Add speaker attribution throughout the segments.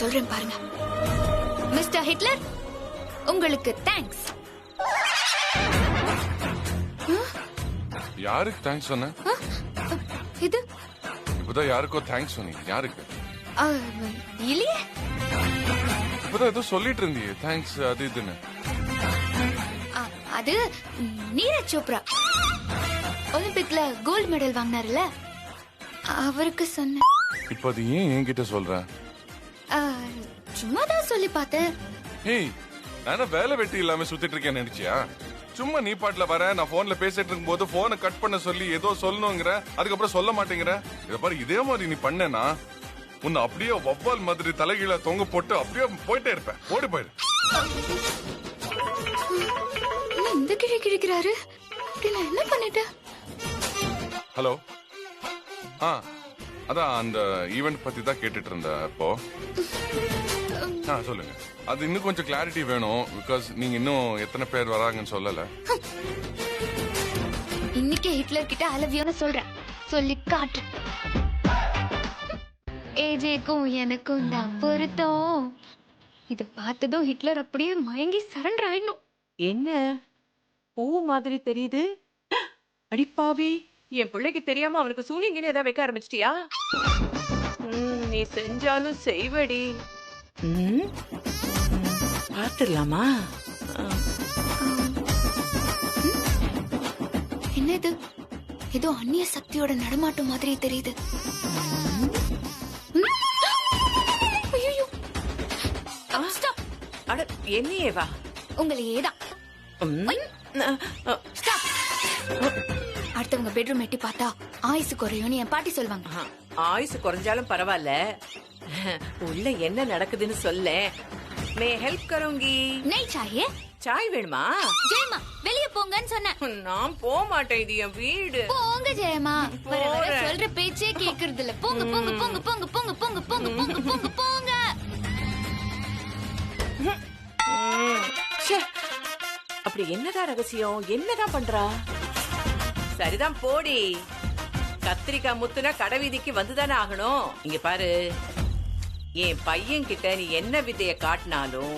Speaker 1: சொல்றேன் பாருங்க. Mister Hitler, உங்களுக்கு தேங்க்ஸ்.
Speaker 2: யாருக்கு தேங்க்ஸ் சொன்ன?
Speaker 1: இது
Speaker 2: இப்பதான் யாருக்கோ தேங்க்ஸ் சொன்னீங்க. யாருக்கு?
Speaker 1: இல்லையே.
Speaker 2: இப்பதான் ஏதோ சொல்லிட்டு இருந்தியே தேங்க்ஸ் அது இதுன்னு.
Speaker 1: அது நீரஜ் சோப்ரா ஒலிம்பிக்ல கோல்ட் மெடல் வாங்கினார்ல, அவருக்கு சொன்னேன்.
Speaker 2: இப்ப அது ஏன் என்கிட்ட சொல்ற?
Speaker 1: சும்மா தான் சொல்லி பார்த்தேன்.
Speaker 2: ஏய், நானே வேலை வெட்டி இல்லாம சுத்திட்டு இருக்கேன்னு நினைச்சியா? சும்மா நீ பாட்டுல வர, நான் போன்ல பேசிட்டு இருக்கும் போது போனை கட் பண்ண சொல்லி ஏதோ சொல்லணுங்கிற, அதுக்கப்புறம் சொல்ல மாட்டேங்கிற. இத பாரு, இதே மாதிரி நீ பண்ணனா உன்னை அப்படியே வவ்வால் மாதிரி தலைகீழ தொங்க போட்டு அப்படியே போயிட்டே இருப்பேன். ஓடி போயிரு.
Speaker 1: இந்த கிழி கிழிக்கிறாரு. நான் என்ன பண்ணிட்டேன்?
Speaker 2: ஹலோ. அதான் அந்த ஈவென்ட் பத்தி தான் கேட்டுட்டு இருந்த. அப்போ சொல்லுங்க. அது இன்னும் கொஞ்சம் கிளாரிட்டி வேணும். பிகாஸ் நீங்க இன்னும் எத்தனை பேர் வராங்கன்னு சொல்லல.
Speaker 1: இன்னைக்கு ஹிட்லர் கிட்ட ஐ லவ் யூன்னு சொல்றேன். சொல்லி காட்டு. ஏஜேக்கும் எனக்கும் தான் பொருத்தம். இது பார்த்ததும் ஹிட்லர் அப்படியே மயங்கி சரண்டர் ஆயிடணும்.
Speaker 3: என்ன பூ மாதிரி தெரியுது? அடிப்பாவி, என் பிள்ளைக்கு தெரியாம அவனுக்கு சூனியங்கன்னு ஏதாவது வைக்க ஆரம்பிச்சிட்டியா? நீ செஞ்சாலும் செய்வடி. பாத்துடலாமா?
Speaker 1: என்னது? ஏதோ அந்நிய சக்தியோட நடமாட்டம் மாதிரி தெரியுது. ஐயோ,
Speaker 3: அட என்னையே வா.
Speaker 1: உங்களையே தான். அடுத்தவங்க பெட்ரூம் எட்டி பார்த்தா ஆயுசு குறையும்னு என் பாட்டி சொல்வாங்க.
Speaker 3: ஆயுசு குறைஞ்சாலும் பரவாயில்ல, உள்ள என்ன நடக்குதுன்னு சொல்ல. மே ஹெல்ப் கரோங்கி.
Speaker 1: நெய் சாயே.
Speaker 3: சாய் வேணுமா?
Speaker 1: ஜெயமா வெளிய போங்கன்னு சொன்னேன்.
Speaker 3: நான் போக மாட்டேன், இது என் வீடு.
Speaker 1: போங்க ஜெயமா. வர வர சொல்ற பேச்சே கேக்குறது இல்ல. போங்க போங்க போங்க போங்க போங்க போங்க போங்க போங்க போங்க போங்க.
Speaker 3: அப்படி என்னதான் ரகசியம்? என்னதான் பண்றா? சரிதான் போடி. கத்திரிக்காய் முத்துனா கடைவீதிக்கு வந்துதானே ஆகணும். இங்க பாரு, என் பையன் கிட்ட நீ என்ன வித்தைய காட்டினாலும்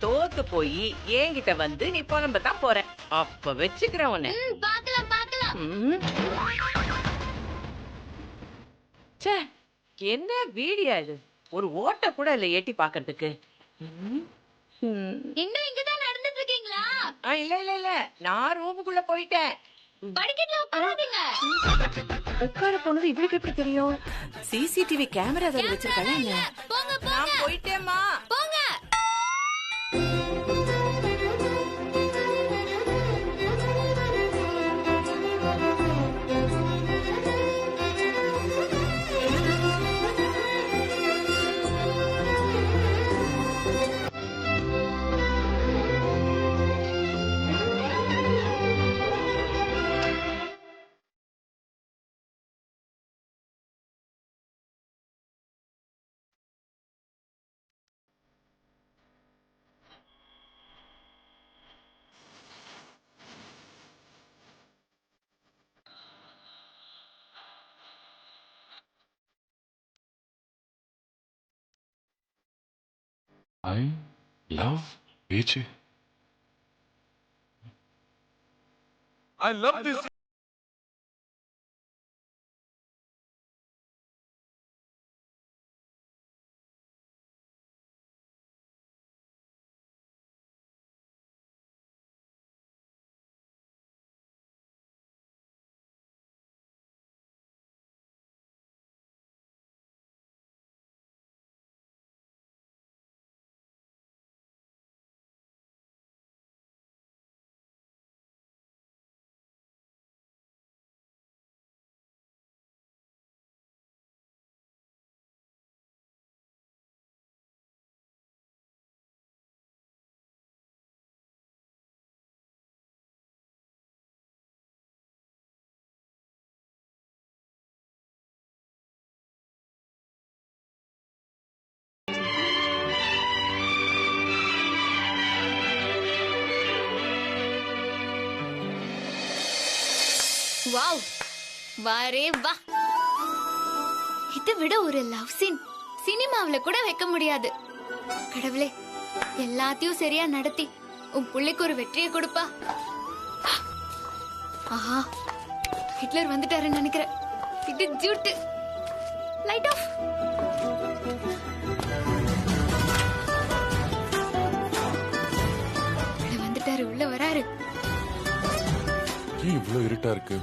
Speaker 3: தோத்து போய் என்கிட்ட வந்து நீ புலம்ப தான் போற. அப்ப வச்சுக்கிறேன் உன்னை.
Speaker 1: பாக்கலாம் பாக்கலாம்.
Speaker 3: என்ன வீடியா இது? ஒரு ஓட்ட கூட இல்ல எட்டி பாக்குறதுக்கு.
Speaker 1: இன்னும் இங்கதான் நடந்துட்டு இருக்கீங்களா?
Speaker 3: இல்ல இல்ல இல்ல, நான் ரூமுக்குள்ள போயிட்டேன்.
Speaker 1: படிக்கட்டுல உட்காராதீங்க.
Speaker 3: உட்கார போனது இவளுக்கு எப்படி தெரியும்? சிசிடிவி கேமரா அதை வச்சிருக்காங்க.
Speaker 1: போங்க போங்க.
Speaker 3: நான் போயிட்டேம்மா.
Speaker 1: போங்க.
Speaker 2: I love Beach. I love this. Wow, வாரே வா. இதை விட ஒரு லவ் சீன்
Speaker 1: சினிமாவுல கூட வைக்க முடியாது. கடவுளே, எல்லாத்தையும் சரியா நடத்தி உன் புள்ளைக்கு ஒரு வெற்றியை கொடுப்பா. ஆஹா, ஹிட்லர் வந்துட்டாருன்னு நினைக்கிறேன். இது ஜூட்டு. Light off. வந்துட்டாரு, உள்ள வராரு.
Speaker 2: ஏன் இவ்வளவு இருட்டா இருக்கு?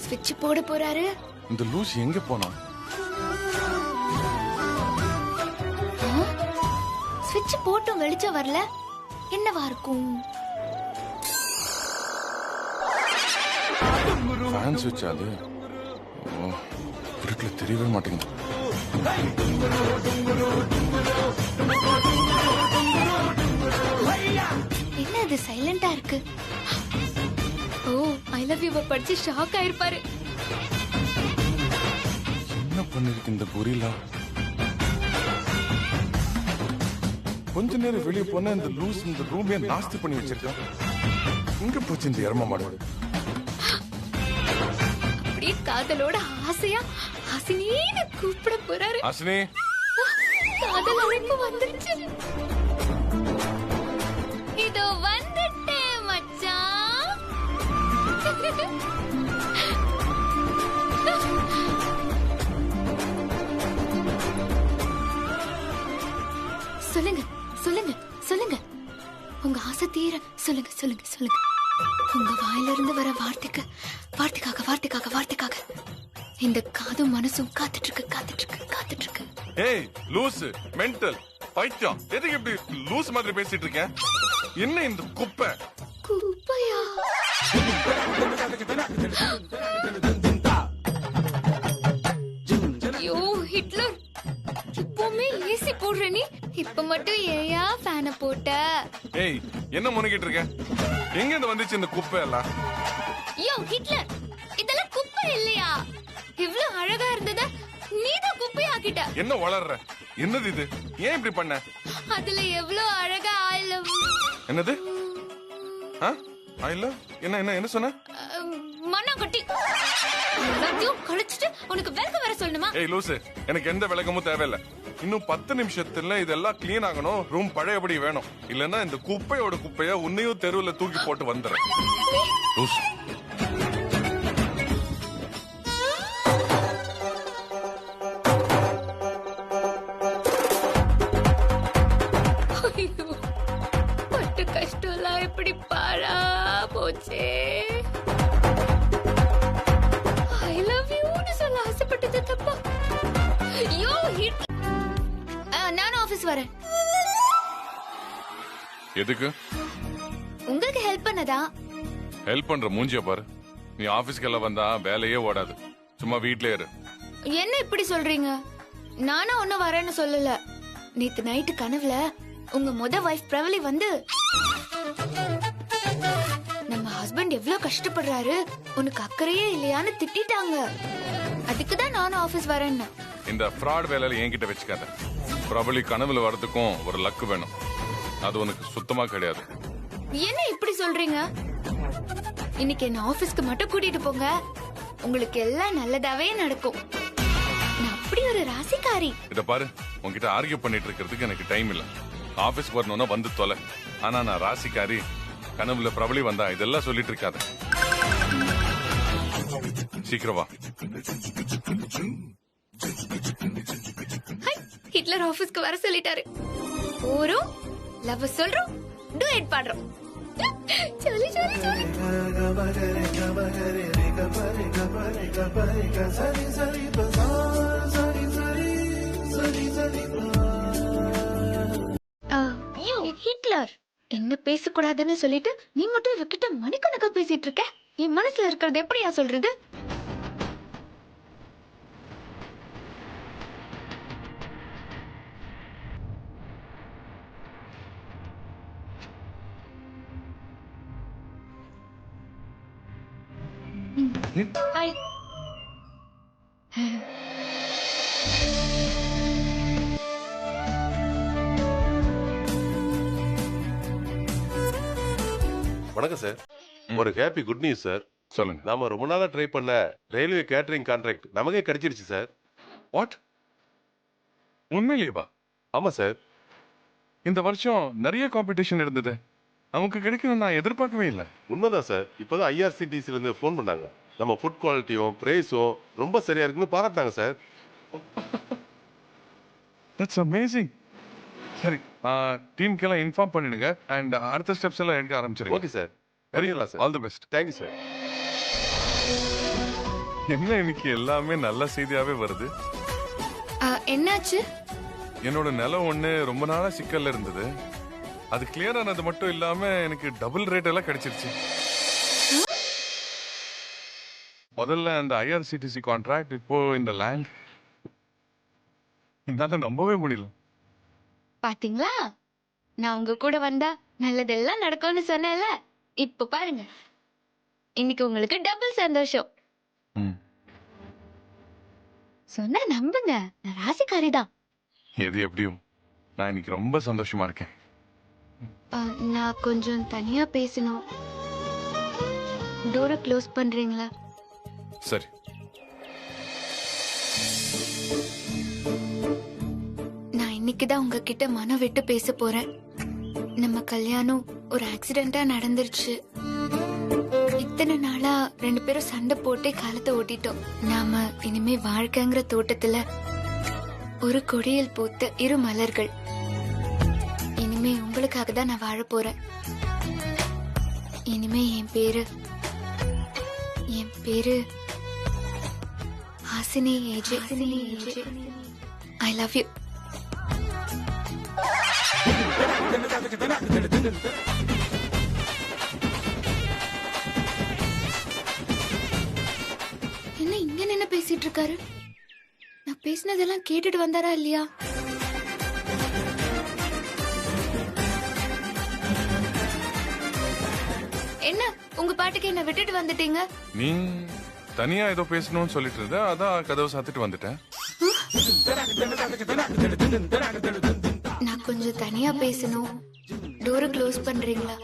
Speaker 1: ஸ்விட்ச் போட போறாரு.
Speaker 2: இந்த லூஸ் எங்க போனா?
Speaker 1: ஸ்விட்ச் போட்டும் வெளிச்சம் வரல. என்னவா இருக்கும்?
Speaker 2: ஃபேன் ஸ்விட்ச் அது. ஓ, இருட்டுல தெரியவே மாட்டேங்குது.
Speaker 1: என்ன இது சைலண்டா இருக்கு? ஓ, ஐ லவ் யூ படிச்சு ஷாக் ஆயிருப்பாரு.
Speaker 2: என்ன பண்ணிருக்கு இந்த கொரில்லா? கொஞ்ச நேரம் வெளியே போனா இந்த லூஸ் இந்த ரூமே நாஸ்தி பண்ணி வச்சிருக்கான். எங்க போச்சு இந்த எரும மாடு?
Speaker 1: அப்படியே காதலோட ஆசையா ஹாசினின்னு கூப்பிட போறாரு.
Speaker 2: ஹாசினி,
Speaker 1: காதல் அழைப்பு வந்துருச்சு. இதோ வந்துட்டேன் மச்சான். சொல்லுங்க சொல்லுங்க சொல்லுங்க, உங்க ஆசை தீர சொல்லுங்க சொல்லுங்க சொல்லுங்க. உங்க வாயிலிருந்து வர வார்த்தைக்கு வார்த்தைக்காக வார்த்தைக்காக வார்த்தைக்காக இந்த காதும் மனசும் காத்துட்டு இருக்கு காத்துட்டு இருக்கு காத்துட்டு இருக்கு.
Speaker 2: ஏய் லூஸ், மென்டல், பைத்தியம், எதுக்கு இப்படி லூஸ் மாதிரி பேசிட்டு இருக்க? என்ன இந்த குப்பை?
Speaker 1: குப்பையா? ஐயோ ஹிட்லர், இப்பவுமே ஏசி போடுற நீ, இப்ப மட்டும் ஏயா ஃபேனை போட்ட?
Speaker 2: ஏய், என்ன முனகிட்டு இருக்க? எங்க இருந்து வந்துச்சு இந்த குப்பை எல்லாம்?
Speaker 1: யோ ஹிட்லர், இதெல்லாம் குப்பை இல்லையா? இவ்ளோ அழகா இருந்தத நீதான் குப்பையாக்கிட்ட.
Speaker 2: என்ன வளர்ற? என்னது இது? ஏன் இப்படி பண்ண?
Speaker 1: அதுல எவ்ளோ அழகா ஐ லவ்.
Speaker 2: என்னது? இல்ல, என்ன என்ன என்ன சொன்ன?
Speaker 1: மண்ணா கட்டி எல்லாத்தையும் கழிச்சிட்டு உனக்கு விளக்க வர சொல்லணுமா?
Speaker 2: ஏய் லூசு, எனக்கு எந்த விளக்கமும் தேவையில்ல. இன்னும் 10 நிமிஷத்துல இதெல்லாம் கிளீன் ஆகணும். ரூம் பழையபடி வேணும். இல்லன்னா இந்த குப்பையோட குப்பைய உன்னையும் தெருவுல தூக்கி போட்டு வந்துடுறேன். லூசு.
Speaker 1: ஐயோ, பட்ட கஷ்டம்லாம் எப்படி பாழா போச்சே. ஐ லவ் யூன்னு சொல்ல ஆசைப்பட்டது தப்பா? ஐயோ ஹிட். நானும் ஆபீஸ் வரேன்.
Speaker 2: எதுக்கு?
Speaker 1: உங்களுக்கு ஹெல்ப் பண்ணதா?
Speaker 2: ஹெல்ப் பண்ற மூஞ்சிய பாரு. நீ ஆபீஸ்க்கு எல்லாம் வந்தா வேலையே ஓடாது. சும்மா வீட்லயே இரு.
Speaker 1: என்ன இப்படி சொல்றீங்க? நானும் ஒன்னும் வரேன்னு சொல்லல. நேத்து நைட்டு கனவுல உங்க முத வைஃப் பிரவலி வந்து, நம்ம ஹஸ்பண்ட் எவ்வளவு கஷ்டப்படுறாரு, உனக்கு அக்கறையே இல்லையான்னு திட்டிட்டாங்க. அதுக்குதான் நானும் ஆபீஸ் வரேன்னு.
Speaker 2: இந்த ஃப்ராட் வேலையில என்கிட்ட வச்சுக்காத. பிரபலி கனவுல வரதுக்கும் ஒரு லக்கு வேணும். அது உனக்கு சுத்தமா கிடையாது.
Speaker 1: என்ன இப்படி சொல்றீங்க? இன்னைக்கு என்ன ஆபீஸ்க்கு மட்டும் கூட்டிட்டு போங்க, உங்களுக்கு எல்லாம் நல்லதாவே நடக்கும். நான் அப்படி ஒரு ராசிக்காரி.
Speaker 2: இத பாரு, உன்கிட்ட ஆர்கியூ பண்ணிட்டு இருக்கிறதுக்கு எனக்கு டைம் இல்ல. ஆபீஸ்க்கு வரணும்னா வந்து தொலை. ஆனா நான் ராசிக்காரி, கனவுல பிரபலி வந்தா இதெல்லாம் சொல்லிட்டு இருக்காத. சீக்கிரம் வா.
Speaker 1: ஹிட்லர் ஆபீஸ்க்கு வர சொல்லிட்டாரு. போறோம், லவ் சொல்றோம், டுயட் பாடுறோம். சரி சரி சரி. ஹிட்லர், என்ன பேசக்கூடாதுன்னு சொல்லிட்டு நீ மட்டும் இவகிட்ட மணிக்கணக்கா பேசிட்டு இருக்க. என் மனசுல இருக்கிறது எப்படியா சொல்றது? ஹாய்.
Speaker 4: வணக்கம் சார். ஒரு ஹாப்பி குட் நியூஸ் சார்.
Speaker 2: சொல்லுங்க.
Speaker 4: நாம ரொம்ப நாளா ட்ரை பண்ண ரயில்வே கேட்டரிங் கான்ட்ராக்ட் நமக்கே கிடைச்சிருச்சு சார்.
Speaker 2: வாட்? உண்மையிலேவா?
Speaker 4: ஆமா சார்.
Speaker 2: இந்த வருஷம் நிறைய காம்படிஷன் இருந்தது. நமக்கு கிடைக்கணும் நான் எதிர்பார்க்கவே இல்லை.
Speaker 4: உண்மைதான் சார். இப்பதான் ஐஆர்சிடிசில இருந்து ஃபோன் பண்ணாங்க. நம்ம ஃபுட் குவாலிட்டியும் பிரைஸும் ரொம்ப சரியா இருக்குன்னு பாராட்டினாங்க சார்.
Speaker 2: That's amazing. சரி, டீமுக்கெல்லாம் இன்ஃபார்ம் பண்ணிடுங்க அண்ட் அடுத்த ஸ்டெப்ஸ் எல்லாம் எடுக்க ஆரம்பிச்சிருங்க.
Speaker 4: Okay sir.
Speaker 2: சரிங்களா sir? All the best.
Speaker 4: Thank you sir.
Speaker 2: என்ன இன்னைக்கு எல்லாமே நல்ல செய்தியாவே வருது.
Speaker 1: என்னாச்சு?
Speaker 2: என்னோட நிலம் ஒண்ணு ரொம்ப நாளா சிக்கல்ல இருந்தது. அது கிளியர் ஆனது மட்டும் இல்லாம எனக்கு டபுள் ரேட் எல்லாம் கிடைச்சிருச்சு. முதல்ல அந்த ஐஆர்சிடிசி கான்ட்ராக்ட், இப்போ இந்த லேண்ட். என்னால நம்பவே முடியல.
Speaker 1: பாத்தீங்களா, நான் உங்க கூட வந்தா நல்லதெல்லாம் நடக்கும்னு சொன்னேன்ல. இப்ப பாருங்க, இன்னைக்கு உங்களுக்கு டபுள் சந்தோஷம். சொன்னா நம்புங்க, நான் ராசிக்காரி தான்.
Speaker 2: எது எப்படியும் நான் இன்னைக்கு ரொம்ப சந்தோஷமா இருக்கேன்.
Speaker 1: நான் கொஞ்சம் தனியா பேசணும். டோரை க்ளோஸ் பண்றீங்களா?
Speaker 2: சரி.
Speaker 1: நான் இன்னைக்குதான் உங்ககிட்ட மனம் விட்டு பேச போறேன். நம்ம கல்யாணம் ஒரு ஆக்சிடென்டா நடந்துருச்சு. இத்தனை நாளா 2 பேரும் சண்டை போட்டே காலத்தை ஓட்டிட்டோம். நாம இனிமே வாழ்க்கைங்கிற தோட்டத்துல ஒரு கொடியில் பூத்த 2 மலர்கள். இனிமே உங்களுக்காக தான் நான் வாழ போறேன். இனிமே என் பேரு Hasini AJ. I love you. என்ன இங்க நின்னு பேசிட்டு இருக்காரு? நான் பேசினதெல்லாம் கேட்டுட்டு வந்தாரா இல்லையா? என்ன உங்க பாட்டுக்கு என்ன விட்டுட்டு வந்துட்டீங்க?
Speaker 2: நீ தனியா ஏதோ பேசணும்னு சொல்லிட்டு இருந்த, அதான் கதவை சாத்திட்டு வந்துட்டேன்.
Speaker 1: நான் கொஞ்சம் தனியா பேசணும். டோரை க்ளோஸ் பண்றீங்களா?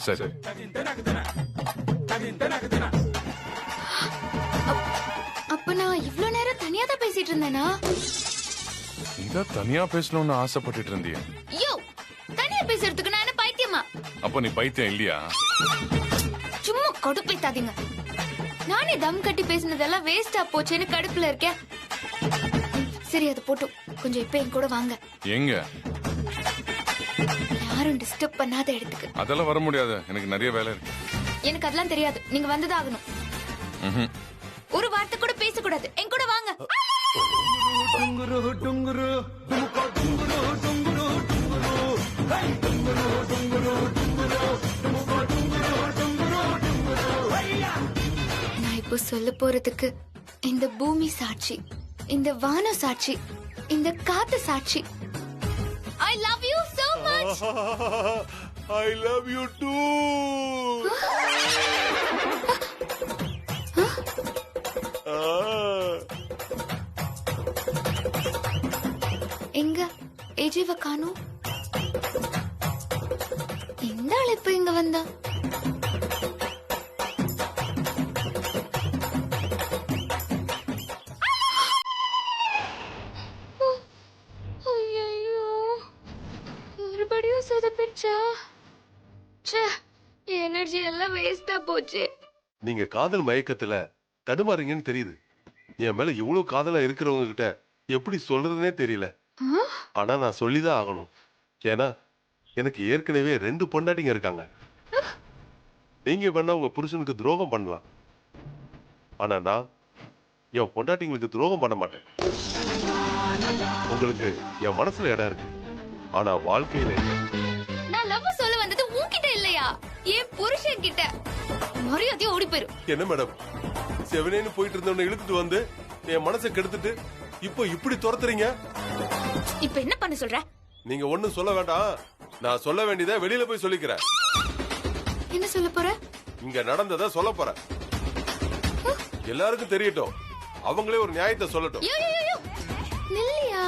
Speaker 2: சரி.
Speaker 1: அப்ப நான் இவ்ளோ நேரம் தனியா தான் பேசிட்டு இருந்தேனா?
Speaker 2: நீதான் தனியா பேசணும்னு ஆசைப்பட்டுட்டு இருந்திய.
Speaker 1: ஐயோ, தனியா பேசுறதுக்கு நான் என்ன பைத்தியமா?
Speaker 2: அப்ப நீ பைத்தியம் இல்லையா?
Speaker 1: சும்மா கடுப்பேத்தாதீங்க. நானே தம் கட்டி பேசினதெல்லாம் வேஸ்டா போச்சேன்னு கடுப்புல இருக்கேன். சரி, அது போட்டும். கொஞ்சம் இப்ப என் கூட வாங்க.
Speaker 2: எங்க?
Speaker 1: யாரும் டிஸ்டர்ப் பண்ணாத இடத்துக்கு.
Speaker 2: அதெல்லாம் வர முடியாது, எனக்கு நிறைய வேலை இருக்கு.
Speaker 1: எனக்கு அதெல்லாம் தெரியாது, நீங்க வந்துதான் ஆகணும். ஒரு வார்த்தை கூட பேசக்கூடாது. என் கூட வாங்க. நான் இப்போ சொல்ல போறதுக்கு இந்த பூமி சாட்சி, இந்த வானம் சாட்சி, இந்த காத்து சாட்சி. I love you so much.
Speaker 4: I love you too.
Speaker 1: எங்க ஏஜேவ காணோம்? இந்த ஆள் இப்ப இங்க வந்தா? ஐயோ, மறுபடியும் சொதப்பிடுச்சா? எனர்ஜி எல்லாம் வேஸ்டா போச்சு.
Speaker 4: நீங்க காதல் மயக்கத்துல தடுமாறீங்கன்னு தெரியுது. என் மேல இவ்வளவு காதலா இருக்கிறவங்க கிட்ட எப்படி சொல்றதுனே தெரியல. ஆனா நான் சொல்லிதான் ஆகணும். ஏன்னா எனக்கு ஏற்கனவே 2 பொண்டாட்டிங்க இருக்காங்க. நீங்க வேணா உங்க புருஷனுக்கு துரோகம் பண்ணலாம். ஆனா நான் என் பொண்டாட்டிங்களுக்கு துரோகம் பண்ண மாட்டேன். உங்களுக்கு என் மனசுல இடம் இருக்கு, ஆனா வாழ்க்கையில இல்ல.
Speaker 1: நான் லவ் சொல்ல வந்தது உன்கிட்ட இல்லையா, என் புருஷன் கிட்ட. மரியாதையா ஓடி போயிரு.
Speaker 4: என்ன மேடம், செவனேன்னு போயிட்டு இருந்தவனை இழுத்துட்டு வந்து என் மனசை கெடுத்துட்டு இப்போ இப்படி துரத்துறீங்க?
Speaker 1: இப்ப என்ன பண்ண சொல்ற?
Speaker 4: நீங்க ஒண்ணும் சொல்ல வேண்டாம். நான் சொல்ல வேண்டியதை வெளியில போய் சொல்லிக்கிறேன்.
Speaker 1: என்ன சொல்ல போற?
Speaker 4: இங்க நடந்ததை சொல்ல போறேன். எல்லாருக்கும் தெரியட்டும். அவங்களே ஒரு நியாயத்தை சொல்லட்டும்.
Speaker 1: நில்லையா?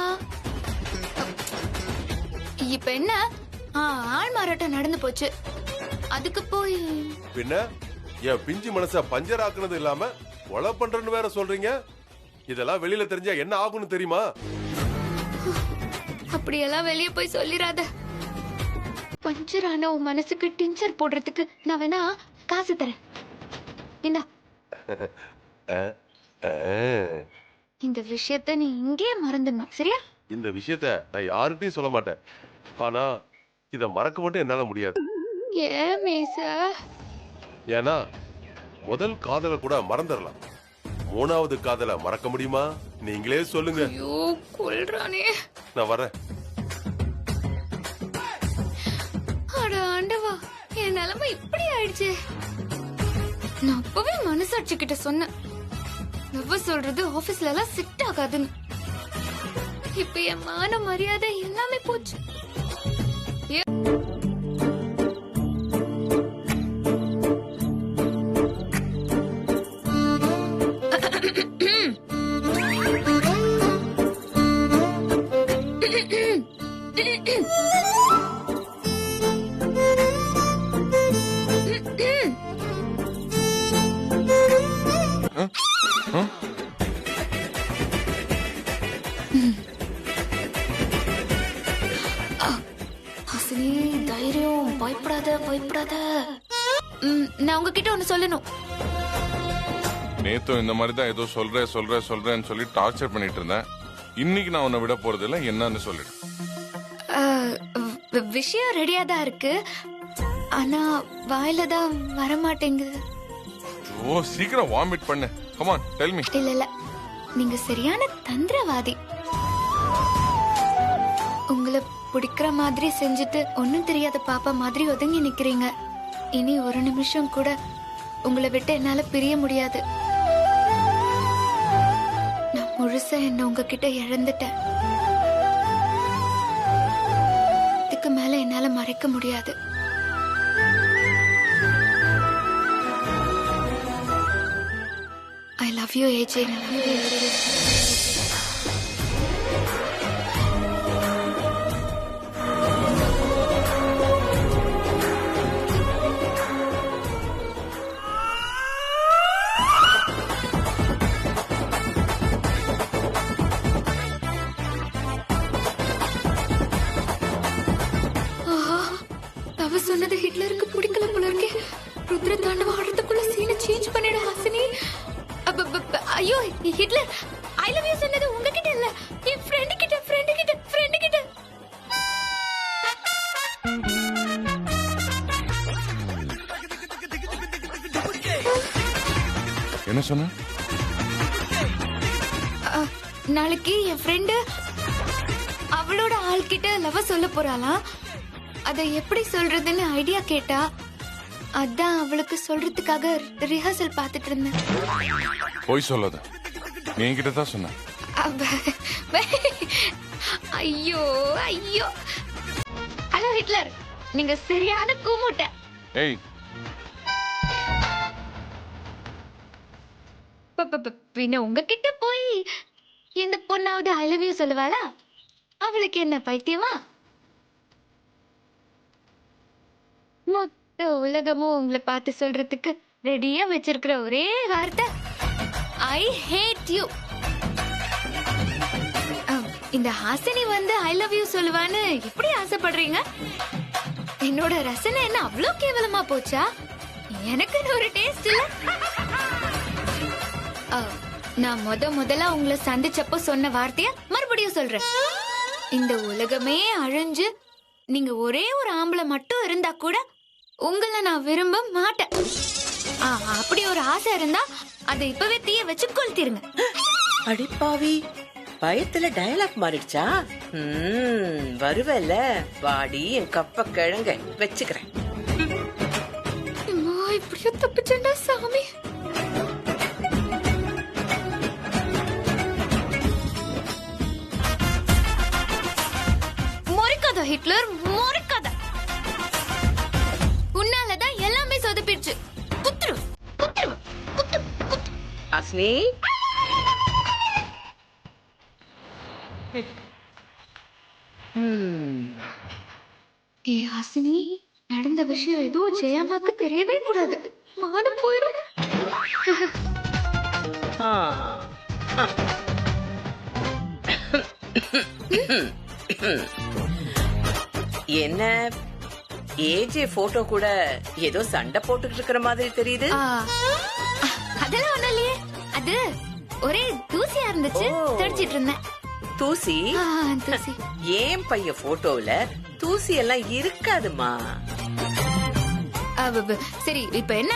Speaker 1: இப்ப என்ன, ஆள் மாறாட்டம் நடந்து போச்சு. அதுக்கு போய்
Speaker 4: பின்ன என் பிஞ்சு மனச பஞ்சர் ஆக்குனது இல்லாம கொலை பண்றேன்னு வேற சொல்றீங்க. இதெல்லாம் வெளியில தெரிஞ்சா என்ன ஆகும்னு தெரியுமா?
Speaker 1: அப்படியெல்லாம் வெளியே போய் சொல்லிராத. பஞ்சரான உன் மனசுக்கு டிஞ்சர் போடுறதுக்கு நான் வேணா காசு தரேன். இந்தா. இந்த விஷயத்த நீ இங்கே மறந்துடணும், சரியா?
Speaker 4: இந்த விஷயத்த நான் யாருக்கிட்டையும் சொல்ல மாட்டேன். ஆனா இத மறக்க மட்டும் என்னால முடியாது.
Speaker 1: ஏன் மேசா?
Speaker 4: ஏன்னா முதல் காதலை கூட மறந்துடலாம், 3வது காதலை மறக்க முடியுமா? நீங்களே சொல்லுங்க.
Speaker 1: ஐயோ கொல்றானே.
Speaker 4: நான் வரேன்.
Speaker 1: அட ஆண்டவா, என் நிலைமை இப்படி ஆயிடுச்சு. நான் அப்பவே மனசாட்சி கிட்ட சொன்னேன், லவ் சொல்றது ஆபீஸ்ல எல்லாம் செட் ஆகாதுன்னு. இப்ப என் மான மரியாதை எல்லாமே போச்சு. ஹாசினி, தைரியம், பயப்படாத பயப்படாத. நான் உங்ககிட்ட ஒண்ணு சொல்லணும்.
Speaker 2: நேத்தும் இந்த மாதிரி தான் ஏதோ சொல்றேன்னு சொல்லி டார்ச்சர் பண்ணிட்டு இருந்தேன். இன்னைக்கு நான் உன்னை விட போறது இல்ல, என்னன்னு சொல்லிடு.
Speaker 1: விஷயம் ரெடியா தான் இருக்கு, ஆனா வாயில தான் வரமாட்டேங்குது.
Speaker 2: ஓ, சீக்கிரம் வாமிட் பண்ணு. Come on, tell me.
Speaker 1: இல்ல இல்ல, நீங்க சரியான தந்திரவாதி. உங்களை பிடிக்கிற மாதிரி செஞ்சுட்டு ஒண்ணும் தெரியாத பாப்பா மாதிரி ஒதுங்கி நிக்கிறீங்க. இனி ஒரு நிமிஷம் கூட உங்களை விட்டு என்னால பிரிய முடியாது. நான் முழுசா என்ன உங்ககிட்ட இழந்துட்டேன். இதுக்கு மேல என்னால மறைக்க முடியாது. I love you, AJ. I love you, AJ. அவ சொன்னது ஹிட்லருக்கு பிடிக்கல போல இருக்கே. ருத்ர தாண்டவ ஆடுறதுக்குள்ள சீனை சேஞ்ச் பண்ணிட ஹாசினி. ஐயோ ஹிட்லர், ஐ லவ் யூ சொன்னது உங்ககிட்ட இல்ல, என் ஃப்ரெண்ட் கிட்ட.
Speaker 2: என்ன சொன்ன?
Speaker 1: நாளைக்கு என் ஃப்ரெண்டு அவளோட ஆள்கிட்ட லவ் சொல்ல போறாளாம். அத எப்படி சொல்றதுன்னு ஐடியா கேட்டா, அதான் அவளுக்கு சொல்றதுக்காக ரிஹர்சல் பார்த்துட்டு இருந்தேன்.
Speaker 2: போய் சொல்லாத, நீ என்கிட்ட தான் சொன்ன.
Speaker 1: ஐயோ ஐயோ. ஹலோ ஹிட்லர், நீங்க சரியான கூமுட்ட.
Speaker 2: ஏய்,
Speaker 1: பின்ன உங்ககிட்ட போய் இந்த பொண்ணாவது ஐ லவ் யூ சொல்லுவாளா? அவளுக்கு என்ன பைத்தியமா? மொத்த உலகமும் உங்களை பார்த்து சொல்றதுக்கு ரெடியா வச்சிருக்கிற ஒரே வார்த்தை ஐ ஹேட் யூ. இந்த ஹாசினி வந்து ஐ லவ் யூ சொல்லுவான்னு எப்படி ஆசைப்படுறீங்க? என்னோட ரசனை என்ன அவ்வளோ கேவலமா போச்சா? எனக்கு ஒரு டேஸ்ட் இல்ல. நான் முதல்ல உங்களை சந்திச்சப்போ சொன்ன வார்த்தைய மறுபடியும் சொல்றேன். இந்த உலகமே அழிஞ்சு நீங்க ஒரே ஒரு ஆம்பளை மட்டும் இருந்தா கூட உங்களை நான் விரும்ப மாட்டேன். அப்படி ஒரு ஆசை இருந்தா அதை இப்பவே தீய வச்சு கொளுத்திருங்க.
Speaker 3: அடிப்பாவி, பயத்துல டயலாக் மாறிடுச்சா? வருவல, வாடி என் கப்ப கிழங்க வச்சுக்கிறேன்.
Speaker 1: இப்படியோ தப்பிச்சேன்டா சாமி. முறைக்காத ஹிட்லர், முறைக்காத. உன்னாலதான் எல்லாமே சொதப்பிடுச்சு. குத்துரு குத்துரு குத்து குத்து.
Speaker 3: அஸ்னி,
Speaker 1: ஏ ஹாசினி, நடந்த விஷயம் எதுவும் ஜெயம்மாக்கு தெரியவே கூடாது. மானம் போயிடும்.
Speaker 3: என்ன ஏஜே போட்டோ கூட ஏதோ சண்டை போட்டுக்கிட்டு இருக்கிற மாதிரி தெரியுது.
Speaker 1: அதெல்லாம் ஒண்ணும் இல்லையே, அது ஒரே தூசியா இருந்துச்சு, தொடச்சிட்டு இருந்தேன்.
Speaker 3: தூசி?
Speaker 1: தூசி.
Speaker 3: ஏன் பையன் போட்டோல தூசி எல்லாம் இருக்காதுமா.
Speaker 1: சரி இப்ப என்ன?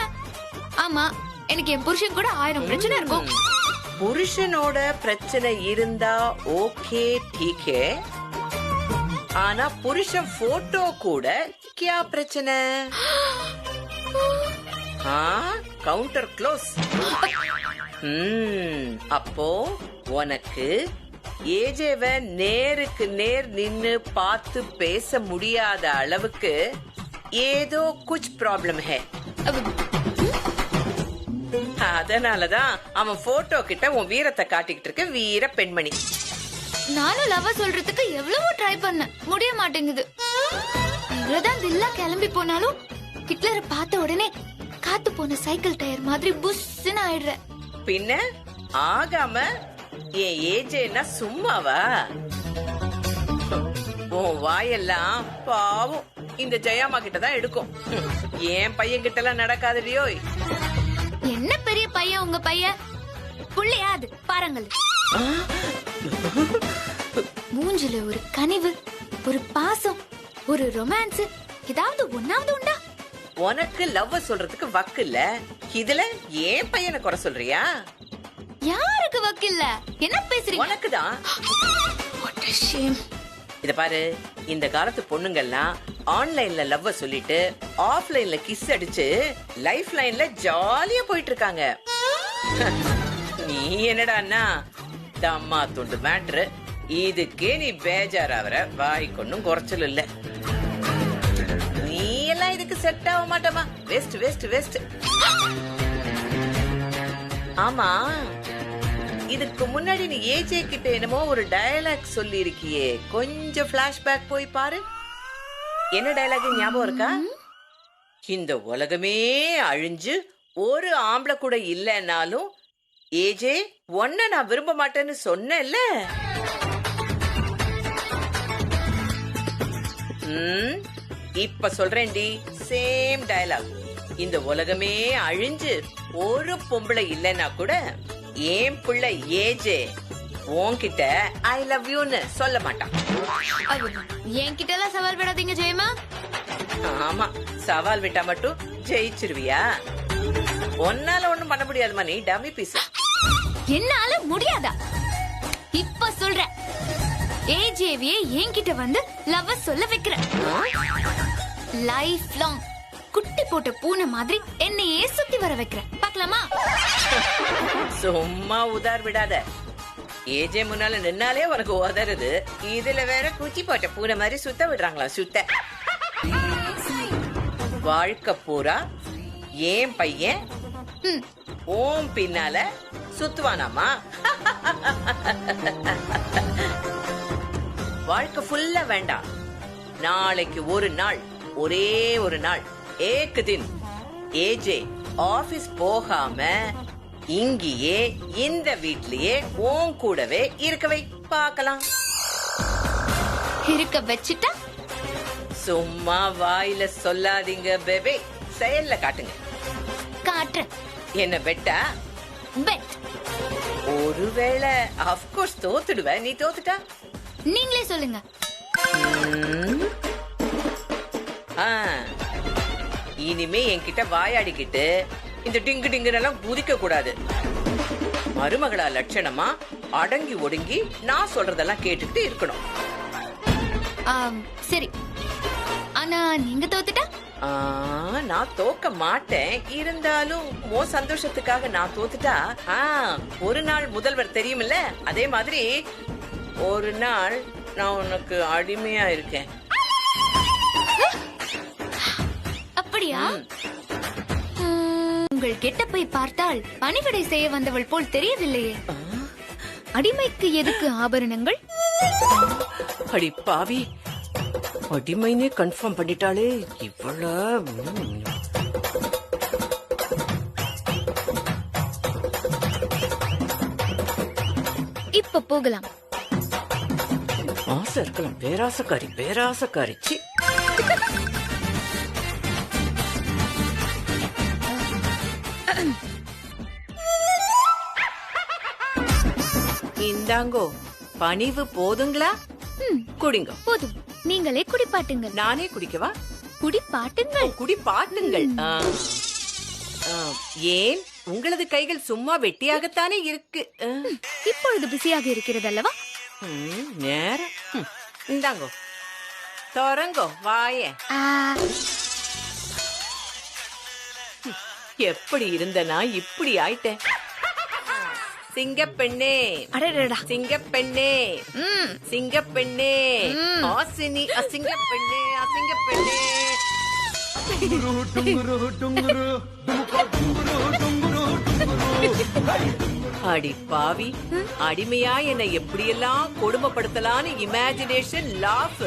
Speaker 1: ஆமா, எனக்கு என் புருஷன் கூட 1000 பிரச்சனை இருக்கும்.
Speaker 3: புருஷனோட பிரச்சனை இருந்தா ஓகே டீக்கே, ஆனா புருஷன் போட்டோ கூட கியா பிரச்சனை? Counter close. அப்போ உனக்கு ஏஜேவ நேருக்கு நேர் நின்னு பார்த்து பேச முடியாத அளவுக்கு ஏதோ குछ ப்ராப்ளம் ஹே. அதனாலதான் அவன் போட்டோ கிட்ட உன் வீரத்தை காட்டிக்கிட்டு இருக்க வீர பெண்மணி.
Speaker 1: நானும் லவ் சொல்றதுக்கு எவ்வளவோ ட்ரை பண்ண, முடிய மாட்டேங்குது. இவ்வளவுதான் தில்லா கிளம்பி போனாலும் ஹிட்லரை பார்த்த உடனே காத்து போன சைக்கிள் டயர் மாதிரி புஷ்ன்னு ஆயிடுற.
Speaker 3: பின்ன ஆகாம என் ஏஜேன்னா சும்மாவா? உன் வாயெல்லாம் பாவம் இந்த ஜெயாமா கிட்டதான் எடுக்கும். என் பையன் கிட்ட எல்லாம் நடக்காதடியோ.
Speaker 1: என்ன பெரிய பையன் உங்க பையன், புள்ளையா அது பாருங்கள். மூஞ்சில ஒரு கனிவு, ஒரு பாசம், ஒரு ரொமான்ஸ், ஏதாவது ஒன்னாவது உண்டா?
Speaker 3: உனக்கு லவ் சொல்றதுக்கு வக்கு இல்ல, இதுல ஏன் பையனை குறை சொல்றியா?
Speaker 1: யாருக்கு வக்கு இல்ல? என்ன பேசுறீங்க?
Speaker 3: உனக்குதான். இத பாரு, இந்த காலத்து பொண்ணுங்கெல்லாம் ஆன்லைன்ல லவ் சொல்லிட்டு ஆஃப்லைன்ல கிஸ் அடிச்சு லைஃப் லைன்ல ஜாலியா போயிட்டு இருக்காங்க. நீ என்னடான்னா தம்மா துண்டு மேட்ரு, இதுக்கே நீ பேஜாராவற. வாய்க்கு ஒன்னும் குறைச்சல் இல்ல. நீ எல்லாம் இதுக்கு செட் ஆக மாட்டமா. West west west. ஆமா, இதுக்கு முன்னாடி நீ ஏஜே கிட்ட என்னமோ ஒரு டயலாக் சொல்லி இருக்கியே, கொஞ்சம் பிளாஷ்பேக் போய் பாரு. என்ன டயலாக் ஞாபகம் இருக்கா? இந்த உலகமே அழிஞ்சு ஒரு ஆம்பளை கூட இல்லைன்னாலும் ஏஜே ஒன்ன நான் விரும்ப மாட்டேன்னு சொன்னேன்ல. இப்ப சொல்றேன்டி, சேம் டயலாக். இந்த உலகமே அழிஞ்சு ஒரு பொம்பளை இல்லைன்னா கூட ஏன் பிள்ளை ஏஜே உன்கிட்ட ஐ லவ் யூன்னு சொல்ல மாட்டான்.
Speaker 1: என்கிட்ட எல்லாம் சவால் விடாதீங்க ஜெயமா.
Speaker 3: ஆமா, சவால் விட்டா மட்டும் ஜெயிச்சிருவியா? ஒன்னால ஒண்ணும் பண்ண முடியாதுமா, நீ டம்மி பீஸ்.
Speaker 1: என்னால முடியாதா? இப்ப சொல்ற, ஏஜேவியே என்கிட்ட வந்து லவ் சொல்ல வைக்கிற. லைஃப் லாங் குட்டி போட்ட பூனை மாதிரி என்னையே சுத்தி வர வைக்கிற. பாக்கலாமா?
Speaker 3: சும்மா உதார் விடாத. ஏஜே முன்னால நின்னாலே உனக்கு உதறுது, இதுல வேற குச்சி போட்ட பூனை மாதிரி சுத்த விடுறாங்களா? சுத்த வாழ்க்கை பூரா ஏன் பையன் ஓம் பின்னால சுத்துவானாமா? வாழ்க்கை ஃபுல்லா வேண்டாம், நாளைக்கு ஒரு நாள், ஒரே ஒரு நாள், ஏக் தின் ஏஜே ஆபீஸ் போகாம இங்கேயே இந்த வீட்லயே உன் கூடவே இருக்கவை பார்க்கலாம்.
Speaker 1: இருக்க வச்சிட்டா?
Speaker 3: சும்மா வாயில சொல்லாதீங்க பேபே, செயல்ல காட்டுங்க.
Speaker 1: காட்டுறேன்.
Speaker 3: என்ன பெட்டா?
Speaker 1: பெட்.
Speaker 3: ஒருவேளை அப்கோர்ஸ் தோத்துடுவ. நீ தோத்துட்டா
Speaker 1: நீங்களே சொல்லுங்க.
Speaker 3: இனிமே என்கிட்ட வாயாடிக்கிட்டு இந்த டிங்கு டிங்குனெல்லாம் குதிக்க கூடாது. மருமகளா லட்சணமா அடங்கி ஒடுங்கி நான் சொல்றதெல்லாம் கேட்டுக்கிட்டு இருக்கணும்.
Speaker 1: சரி, ஆனா நீங்க தோத்துட்டா?
Speaker 3: நான் தோக்க மாட்டேன். இருந்தாலும் மோ சந்தோஷத்துக்காக நான் தோத்துட்டா ஒரு நாள் முதல்வர் தெரியுமில்ல, அதே மாதிரி ஒரு நாள் நான் உனக்கு அடிமையா இருக்கேன்.
Speaker 1: அப்படியா? உங்கள் கெட்டப்பை பார்த்தால் பணிவிடை செய்ய வந்தவள் போல் தெரியவில்லையே. அடிமைக்கு எதுக்கு ஆபரணங்கள்?
Speaker 3: அடி பாவி, அடிமைனே கன்ஃபார்ம் பண்ணிட்டாளே இவ்வளவு.
Speaker 1: இப்ப போகலாம்.
Speaker 3: ஆசை இருக்கலாம், பேராசக்காரி பேராசக்காரி. சி. இந்தாங்கோ, பணிவு போதுங்களா? குடிங்க.
Speaker 1: போதும், நீங்களே குடிப்பாட்டுங்கள்.
Speaker 3: நானே குடிக்கவா?
Speaker 1: குடிப்பாட்டுங்கள்.
Speaker 3: குடிப்பாட்டுங்கள். ஏன் உங்களது கைகள் சும்மா வெட்டியாகத்தானே இருக்கு?
Speaker 1: இப்பொழுது பிஸியாக இருக்கிறது அல்லவா?
Speaker 3: நேரம். இந்தாங்கோ, தொடங்கோ வாய. எப்படி இருந்தனா இப்படி ஆயிட்டேன். சிங்கப்பெண்ணே,
Speaker 1: அடடடா,
Speaker 3: சிங்கப்பெண்ணே, சிங்கப்பெண்ணே, ஆசினி, அசிங்கப்பெண்ணே, அசிங்கப்பெண்ணே. அடி பாவி, அடிமையா என்னை எப்படியெல்லாம் கொடுமைப்படுத்தலான்னு இமேஜினேஷன் லாஃப்.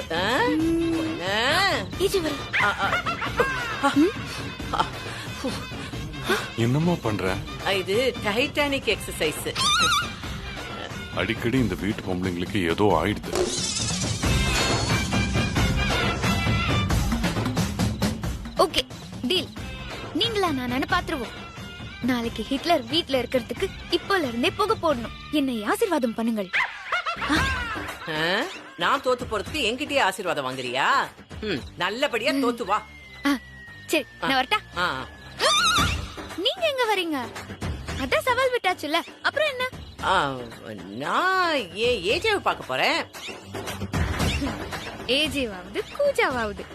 Speaker 2: என்னமா பண்ற?
Speaker 3: இது டைட்டானிக் எக்ஸசைஸ்.
Speaker 2: அடிக்கடி இந்த வீட்டு பொம்பளைங்களுக்கு ஏதோ ஆயிடுது.
Speaker 1: Okay, deal. நீங்களா நானு பாத்துருவோம். நாளைக்கு ஹிட்லர் வீட்ல இருக்கிறதுக்கு இப்போல இருந்தே போக போடணும். என்னை ஆசீர்வாதம் பண்ணுங்கள்.
Speaker 3: நான் தோத்து போறதுக்கு என்கிட்டயே ஆசீர்வாதம் வாங்குறியா? நல்லபடியா தோத்து வா.
Speaker 1: சரி, நான் வரட்டா? நீங்க எங்க வரீங்க? அதான் சவால் விட்டாச்சுல்ல, அப்புறம் என்ன?
Speaker 3: நான் ஏஜேவை பார்க்க போறேன்.
Speaker 1: ஏஜேவாவது கூஜாவாவது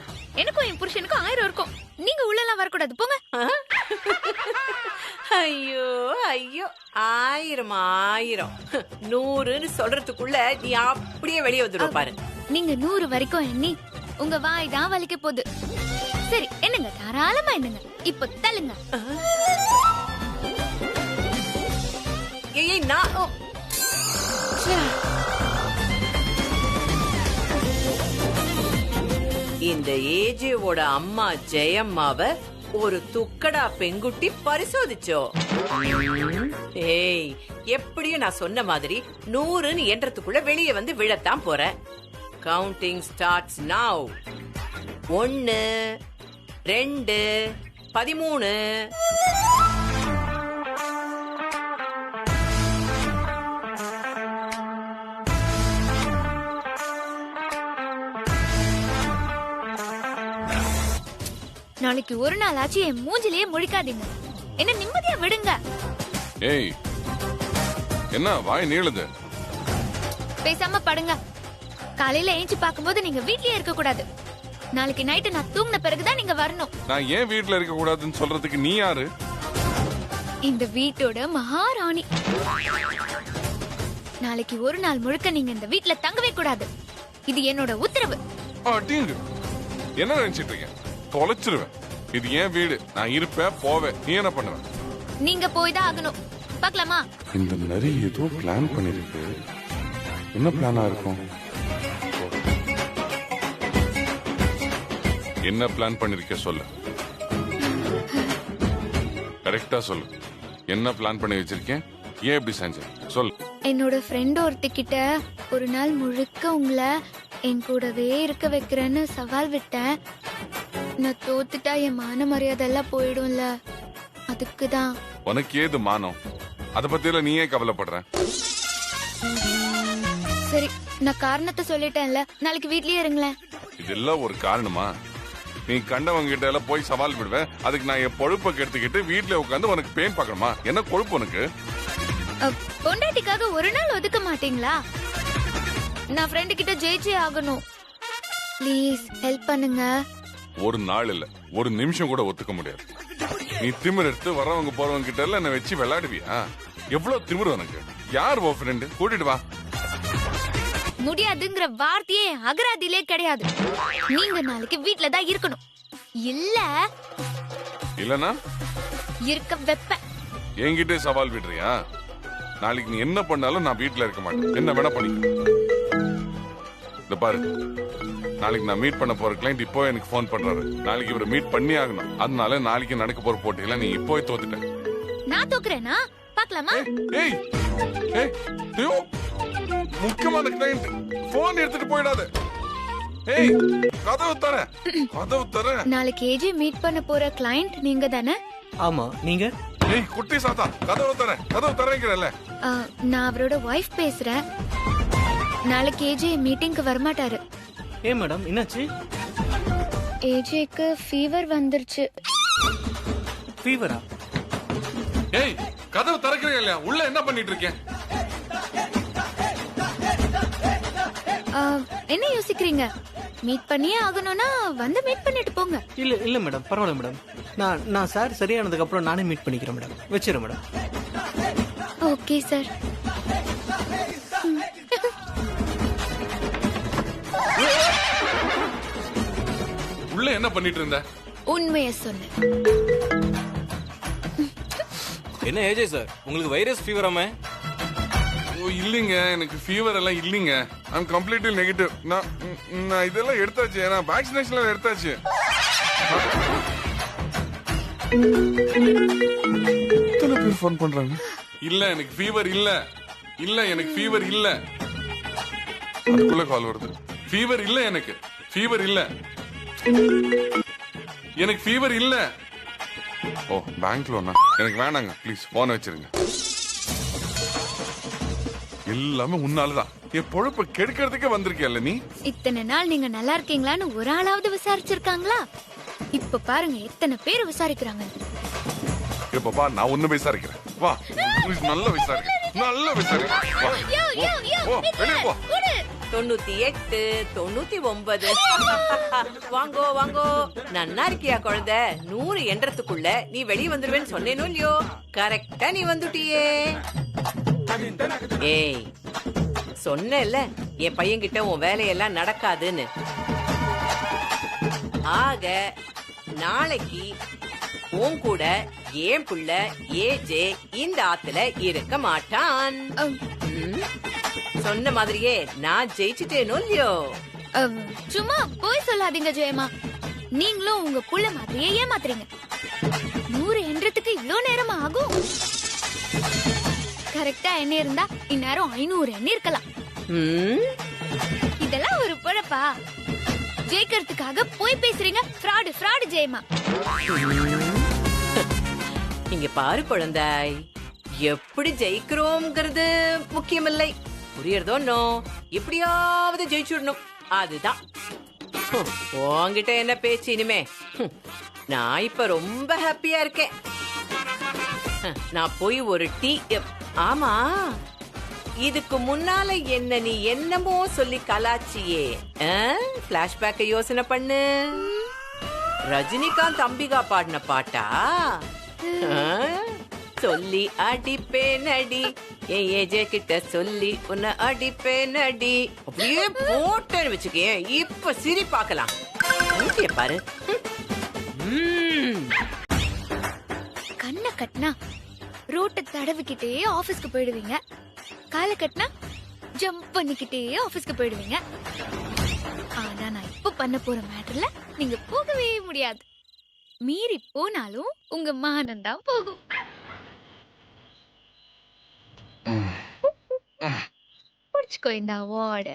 Speaker 1: எனக்கும் என் புருஷனுக்கும் 1000 இருக்கும். நீங்க உள்ளலாம் வரக்கூடாது, போங்க.
Speaker 3: ஐயோ ஐயோ, 1000 1000 100ன்னு சொல்றதுக்குள்ள நீ அப்படியே வெளியே வந்துடுவ பாரு.
Speaker 1: நீங்க 100 வரைக்கும் எண்ணி உங்க வாய் தான் வலிக்க போகுது. சரி, என்னங்க, தாராளமா என்னங்க. இப்ப தள்ளுங்க.
Speaker 3: ஏய் நான் இந்த ஏஜேவோட அம்மா ஜெயம்மாவ ஒரு துக்கடா பெங்குட்டி பரிசோதிச்சோ. ஏய், எப்படியும் நான் சொன்ன மாதிரி 100ன்னு என்றதுக்குள்ள வெளியே வந்து விழத்தான் போறேன். Counting starts now. 1 2 13.
Speaker 1: நாளைக்கு ஒரு நாள் ஆச்சு என் மூஞ்சிலேயே முழிக்காதீங்க. என்ன நிம்மதியா விடுங்க.
Speaker 2: ஏய், என்ன வாய் நீளுது?
Speaker 1: பேசாம படுங்க. காலையில ஏஞ்சி பாக்கும்போது நீங்க வீட்லயே இருக்க கூடாது. நாளைக்கு நைட்டு நான் தூங்கின பிறகுதான் நீங்க வரணும்.
Speaker 2: நான் ஏன் வீட்ல இருக்க கூடாதுன்னு சொல்றதுக்கு நீ யாரு?
Speaker 1: இந்த வீட்டோட மகாராணி. நாளைக்கு ஒரு நாள் முழுக்க நீங்க இந்த வீட்ல தங்கவே கூடாது. இது என்னோட உத்தரவு.
Speaker 2: என்ன நினைச்சிட்டு இருக்கீங்க? தொலைச்சிருவேன். இது ஏன் வீடு. நான் இருப்பேன், போவேன். நீ என்ன பண்ணுவ?
Speaker 1: நீங்க போய் தான் ஆகணும். பார்க்கலாமா?
Speaker 2: இந்த நரி ஏதோ பிளான் பண்ணிருக்கு. என்ன பிளானா இருக்கும்? என்ன பிளான் பண்ணிருக்க சொல்லு. கரெக்டா சொல்லு. என்ன பிளான் பண்ணி வச்சிருக்கேன்? ஏன் இப்படி செஞ்ச சொல்லு.
Speaker 1: என்னோட ஃப்ரெண்ட் ஒருத்திக்கிட்ட ஒரு நாள் முழுக்க உங்களை என் கூடவே இருக்க வைக்கிறேன்னு சவால் விட்டேன். நான் தோத்துட்டா என் மான மரியாதை எல்லாம் போயிடும்ல, அதுக்குதான்.
Speaker 2: உனக்கு ஏது மானம்? அத பத்தியில நீ ஏன் கவலைப்படுற?
Speaker 1: சரி, நான் காரணத்தை சொல்லிட்டேன்ல, நாளைக்கு வீட்லயே இருங்களேன்.
Speaker 2: இதெல்லாம் ஒரு காரணமா? நீ கண்டவங்க கிட்ட எல்லாம் போய் சவால் விடுவேன். அதுக்கு நான் என் பொழுப்பை கெடுத்துக்கிட்டு வீட்டுல உட்காந்து உனக்கு பேன் பார்க்கணுமா? என்ன கொழுப்பு உனக்கு?
Speaker 1: பொண்டாட்டிக்காக ஒரு நாள் ஒதுக்க மாட்டீங்களா? நான் ஃப்ரெண்டு கிட்ட ஜெயிச்சே ஆகணும். ப்ளீஸ் ஹெல்ப் பண்ணுங்க.
Speaker 2: ஒரு நாள் இல்ல, ஒரு நிமிஷம் கூட ஒத்துக்க முடியாது. நீ திமிர் எடுத்து வரவங்க போறவங்க கிட்ட எல்லாம் என்ன வச்சு விளையாடுவியா? எவ்வளவு திமிரு உனக்கு? யார் உன் ஃப்ரெண்டு? கூட்டிட்டு வா.
Speaker 1: முடியாதுங்கிற வார்த்தையே அகராதியிலே கிடையாது. நீங்க நாளைக்கு வீட்ல தான் இருக்கணும்.
Speaker 2: இல்லனா
Speaker 1: இருக்க வெப்ப.
Speaker 2: என்கிட்ட சவால் விடுறியா? நாளைக்கு நீ என்ன பண்ணாலும் நான் வீட்ல இருக்க மாட்டேன். என்ன வேணா பண்ணிக்க. இந்த பாரு, நாளைக்கு நான் மீட் பண்ண போற கிளைண்ட் இப்போ எனக்கு போன் பண்றாரு. நாளைக்கு இவரை மீட் பண்ணி ஆகணும். அதனால நாளைக்கு நடக்க போற போட்டியில நீ இப்போ தோத்துட்ட.
Speaker 1: நான் தோக்குறேனா? பார்க்கலாமா?
Speaker 2: ஏய் ஏய், முக்கியமான கிளையண்ட். போன் எடுத்துட்டு போயிடாத. ஏய், கதவு தர. கதவு தர.
Speaker 1: நாளைக்கு ஏஜே மீட் பண்ண போற கிளையண்ட் நீங்க தானே?
Speaker 5: ஆமா, நீங்க?
Speaker 2: ஏய், குட்டி சாத்தா, கதவு தர. கதவு தரேங்கறல.
Speaker 1: நான் அவரோட வைஃப் பேசுறேன். நாளைக்கு ஏஜே மீட்டிங்க்கு வரமாட்டாரு.
Speaker 5: ஏன் மேடம், என்னாச்சு?
Speaker 1: ஏஜேக்கு ஃபீவர் வந்துருச்சு.
Speaker 5: ஃபீவரா?
Speaker 2: ஏய், கதவு திறக்கறீங்க இல்லையா? உள்ள என்ன பண்ணிட்டு இருக்கேன்?
Speaker 1: என்ன யோசிக்கிறீங்க? மீட் பண்ணியே ஆகணும்னா வந்து மீட் பண்ணிட்டு போங்க.
Speaker 5: இல்ல மேடம், பரவாயில்ல மேடம். நான் சார் சரியானதுக்கு அப்புறம் நானே மீட் பண்ணிக்கிறேன் மேடம். வச்சிரேன் மேடம்.
Speaker 1: Okay sir.
Speaker 2: உள்ள என்ன பண்ணிட்டு இருந்த?
Speaker 1: உண்மையை சொன்னேன்.
Speaker 6: என்ன ஏஜே சார், உங்களுக்கு வைரஸ் ஃபீவராமே?
Speaker 2: ஓ இல்லீங்க, எனக்கு ஃபீவர் எல்லாம் இல்லீங்க. ஐ அம் கம்ப்ளீட்லி நெகட்டிவ். நான் இதெல்லாம் எடுத்தாச்சு. நான் வேக்சினேஷன் எடுத்தாச்சு. எத்தனை பேர் ஃபோன் பண்றாங்க? இல்ல, எனக்கு ஃபீவர் இல்ல. இல்ல, எனக்கு ஃபீவர் இல்ல. அதுக்குள்ள கால் வருது. ஃபீவர் இல்ல, எனக்கு ஃபீவர் இல்ல. எனக்கு ஃபீவர் இல்ல. ஓ, பேங்க் லோனா? எனக்கு வேணாங்க, ப்ளீஸ் போன் வச்சிருங்க. எல்லாமே உன்னாலதான். என் பொழப்ப கெடுக்கிறதுக்கே வந்திருக்கேல்ல நீ.
Speaker 1: இத்தனை நாள் நீங்க நல்லா இருக்கீங்களான்னு ஒரு ஆளாவது விசாரிச்சிருக்காங்களா? இப்ப பாருங்க எத்தனை பேர் விசாரிக்கிறாங்க.
Speaker 2: இப்பப்பா நான் ஒண்ணு விசாரிக்கிறேன். வா, நல்ல விசாரிக்க. நல்ல விசாரிக்க. வா. வெளியே போ.
Speaker 3: 98, 99. வாங்கோ வாங்கோ. நன்னா இருக்கியா குழந்தை? 100 என்றதுக்குள்ள நீ வெளியே வந்துருவேன்னு சொன்னேனோ இல்லையோ? கரெக்டா நீ வந்துட்டியே. ஏய், சொன்னேல்ல என் பையன் கிட்ட உன் வேலையெல்லாம் நடக்காதுன்னு. ஆக நாளைக்கு உன் கூட ஏன் புள்ள ஏஜே இந்த ஆத்துல இருக்க மாட்டான். சொன்ன மாதிரியே நான் ஜெயிச்சுட்டேனோ இல்லையோ?
Speaker 1: சும்மா போய் சொல்லாதீங்க ஜெயமா. நீங்களும் உங்க புள்ள மாதிரியே ஏமாத்துறீங்க. 100 என்றதுக்கு இவ்ளோ நேரம் ஆகும்? கரெக்டா என்ன இருந்தா இந்நேரம் 500 எண்ணி இருக்கலாம். இதெல்லாம் ஒரு பொழப்பா? ஜெயிக்கிறதுக்காக போய் பேசுறீங்க. ஃப்ராடு ஃப்ராடு ஜெயமா.
Speaker 3: இங்க பாரு குழந்தாய், எப்படி ஜெயிக்கிறோம்ங்கிறது முக்கியமில்லை. புரியறதோ? எப்படியாவது ஜெயிச்சுடணும், அதுதான். உன்கிட்ட என்ன பேச்சு இனிமே? நான் இப்ப ரொம்ப ஹாப்பியா இருக்கேன். நான் போய் ஒரு டீ. ஆமா, இதுக்கு முன்னால என்ன நீ என்னமோ சொல்லி கலாச்சியே, பிளாஷ்பேக்க யோசனை பண்ணு. ரஜினிகாந்த் அம்பிகா பாடின பாட்டா? சொல்லி அடிப்பேன் அடி, என் ஏஜே கிட்ட சொல்லி உன்னை அடிப்பேன் அடி. அப்படியே போட்டேன்னு வச்சுக்கேன். இப்ப சிரி பார்க்கலாம். பாரு,
Speaker 1: கண்ணை கட்டினா ரோட்டை தடவிக்கிட்டே ஆபீஸ்க்கு போயிடுவீங்க. காலை கட்டினா ஜம்ப் பண்ணிக்கிட்டே ஆபீஸ்க்கு போயிடுவீங்க. ஆனா நான் இப்ப பண்ண போற மேட்டர்ல நீங்க போகவே முடியாது. மீறி போனாலும் உங்க மானம் தான் போகும். புடிச்சுக்கோ இந்த அவார்ட.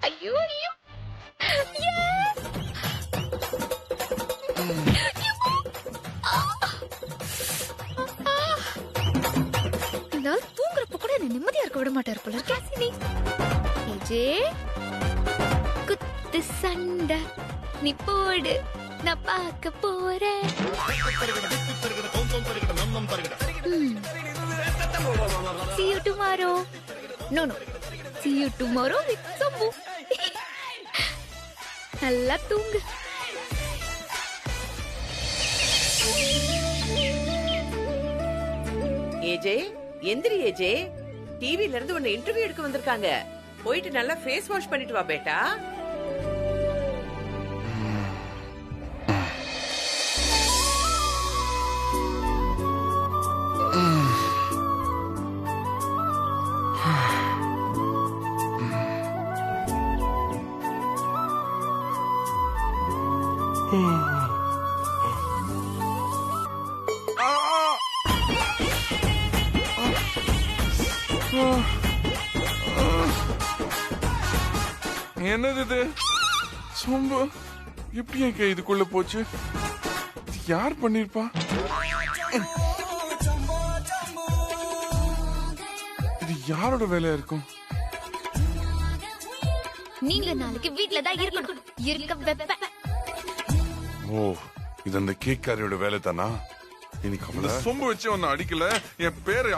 Speaker 1: ஐயோ ஐயோ. இருந்தாலும் தூங்குறப்ப கூட என்ன நிம்மதியா இருக்க விட மாட்டாரு போல இருக்கே. ஏஜே, குத்து சண்டை நீ போடு, நான் பார்க்க போறேன். See you tomorrow. No. See you tomorrow with Sambu. நல்லா தூங்கு.
Speaker 3: ஏஜே, எந்திரி ஏஜே. டிவில இருந்து உன்னை இன்டர்வியூ எடுக்க வந்திருக்காங்க. போயிட்டு நல்லா ஃபேஸ் வாஷ் பண்ணிட்டு வா பேட்டா.
Speaker 2: என்னது இது? சொம்பு எப்படி என் கை இதுக்குள்ள போச்சு? யார் பண்ணிருப்பா? இது யாரோட வேலையா இருக்கும்?
Speaker 1: நீங்க நாளைக்கு வீட்ல தான் இருக்கணும். இருக்க வெப்ப.
Speaker 2: ஓ, இது அந்த கேக்காரியோட வேலை தானா? இன்னைக்கு அவள சொம்பு வச்சு ஒன்னு அடிக்கல. என் பேரு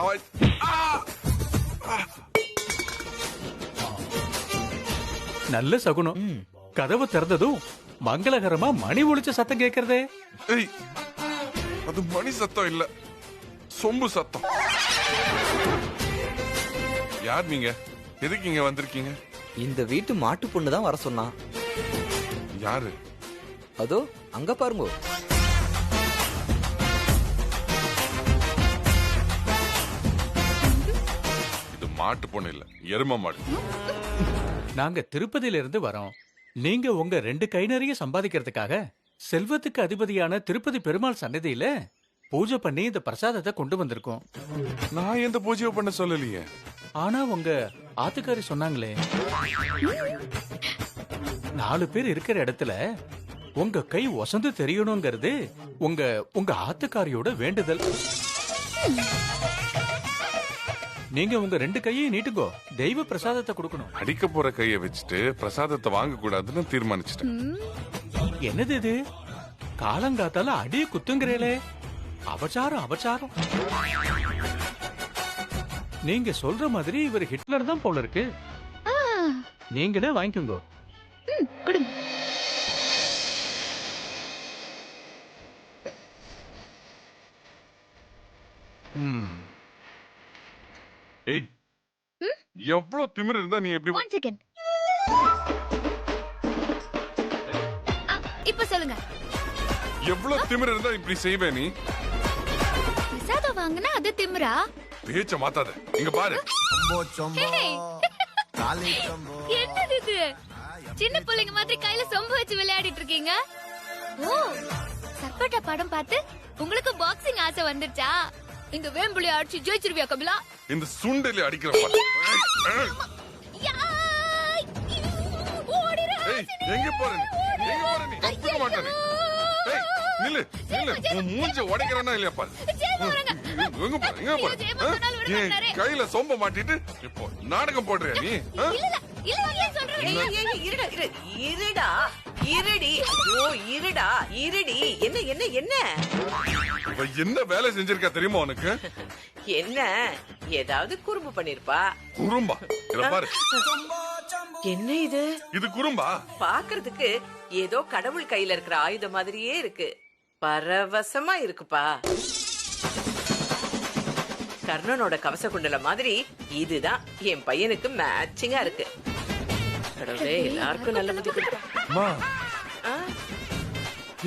Speaker 7: நல்ல சகுனம். கதவு திறந்ததும் மங்களகரமா மணி ஒலிச்ச சத்தம் கேக்குறதே.
Speaker 2: ஏய், அது மணி சத்தம் இல்ல, சொம்பு சத்தம். யார் நீங்க? எதுக்கு இங்க வந்திருக்கீங்க?
Speaker 8: இந்த வீட்டு மாட்டு பொண்ணு தான் வர சொன்னா.
Speaker 2: யாரு?
Speaker 8: அதோ அங்க பாருங்க.
Speaker 2: இது மாட்டு பொண்ணு இல்ல, எரும மாடு.
Speaker 7: நாங்க திருப்பதியில இருந்து வரோம். நீங்க உங்க 2 கை நிறைய சம்பாதிக்கிறதுக்காக செல்வத்துக்கு அதிபதியான திருப்பதி பெருமாள் சன்னதியில பூஜை பண்ணி இந்த பிரசாதத்தை கொண்டு வந்திருக்கோம்.
Speaker 2: நான் எந்த பூஜையோ பண்ண சொல்லலையே.
Speaker 7: ஆனா உங்க ஆத்துக்காரி சொன்னாங்களே, 4 பேர் இருக்கிற இடத்துல உங்க கை ஒசந்து தெரியணுங்கிறது உங்க உங்க ஆத்துக்காரியோட வேண்டுதல். நீங்க உங்க 2 கையையும் நீட்டுங்கோ, தெய்வ பிரசாதத்தை கொடுக்கணும்.
Speaker 2: அடிக்க போற கைய வச்சுட்டு பிரசாதத்தை வாங்க கூடாதுன்னு தீர்மானிச்சிட்டேன்.
Speaker 7: என்னது இது? காலங்காத்தால அடிய குத்துங்கிறேளே. அபச்சாரம் அபச்சாரம். நீங்க சொல்ற மாதிரி இவர் ஹிட்லர் தான் போல இருக்கு. நீங்களே வாங்கிக்கோங்க.
Speaker 1: கொடுங்க.
Speaker 2: ஏய், எவ்வளவு திமிரு இருந்தா நீ எப்படி?
Speaker 1: 1 செகண்ட். இப்ப சொல்லுங்க.
Speaker 2: எவ்வளவு திமிரு இருந்தா இப்படி செய்வே நீ?
Speaker 1: பிரசாதம் வாங்கினா அது திமிரா?
Speaker 2: பேச்ச மாத்தாத, இங்க பாரு.
Speaker 1: என்னது இது? சின்ன பிள்ளைங்க மாதிரி கையில சொம்பு வச்சு விளையாடிட்டு இருக்கீங்க. ஓ, சப்போட்டா படம் பார்த்து உங்களுக்கு பாக்ஸிங் ஆசை வந்துருச்சா? இந்த வேம்புலி அடிச்சு ஜெயிச்சிருவியா கபிலா?
Speaker 2: இந்த சுண்டலி அடிக்கிற பாரு. ஏய், எங்க போற நீ? எங்க போற நீ? தப்புக்க மாட்டே நீ. ஏய், நில்லு நில்லு. உன் மூஞ்ச உடைக்கறனா இல்லையா பாரு. எங்க போற? எங்க போற? ஏய், கையில சொம்ப மாட்டிட்டு இப்போ நாடகம் போடுறியா நீ?
Speaker 3: இருடா இருடி. ஐயோ, இருடா இருடி. என்ன என்ன என்ன
Speaker 2: இவ என்ன வேலை செஞ்சிருக்கா தெரியுமா உனக்கு?
Speaker 3: என்ன ஏதாவது குறும்பு பண்ணிருப்பா?
Speaker 2: குறும்பா? இத பாரு.
Speaker 3: என்ன இது?
Speaker 2: இது குறும்பா?
Speaker 3: பாக்குறதுக்கு ஏதோ கடவுள் கையில இருக்கிற ஆயுதம் மாதிரியே இருக்கு. பரவசமா இருக்குப்பா. கர்ணனோட கவச குண்டல மாதிரி இதுதான் என் பையனுக்கு மேட்சிங்கா இருக்கு. கடவுளே, எல்லாருக்கும் நல்ல புத்தி கொடுப்பா.
Speaker 2: அம்மா,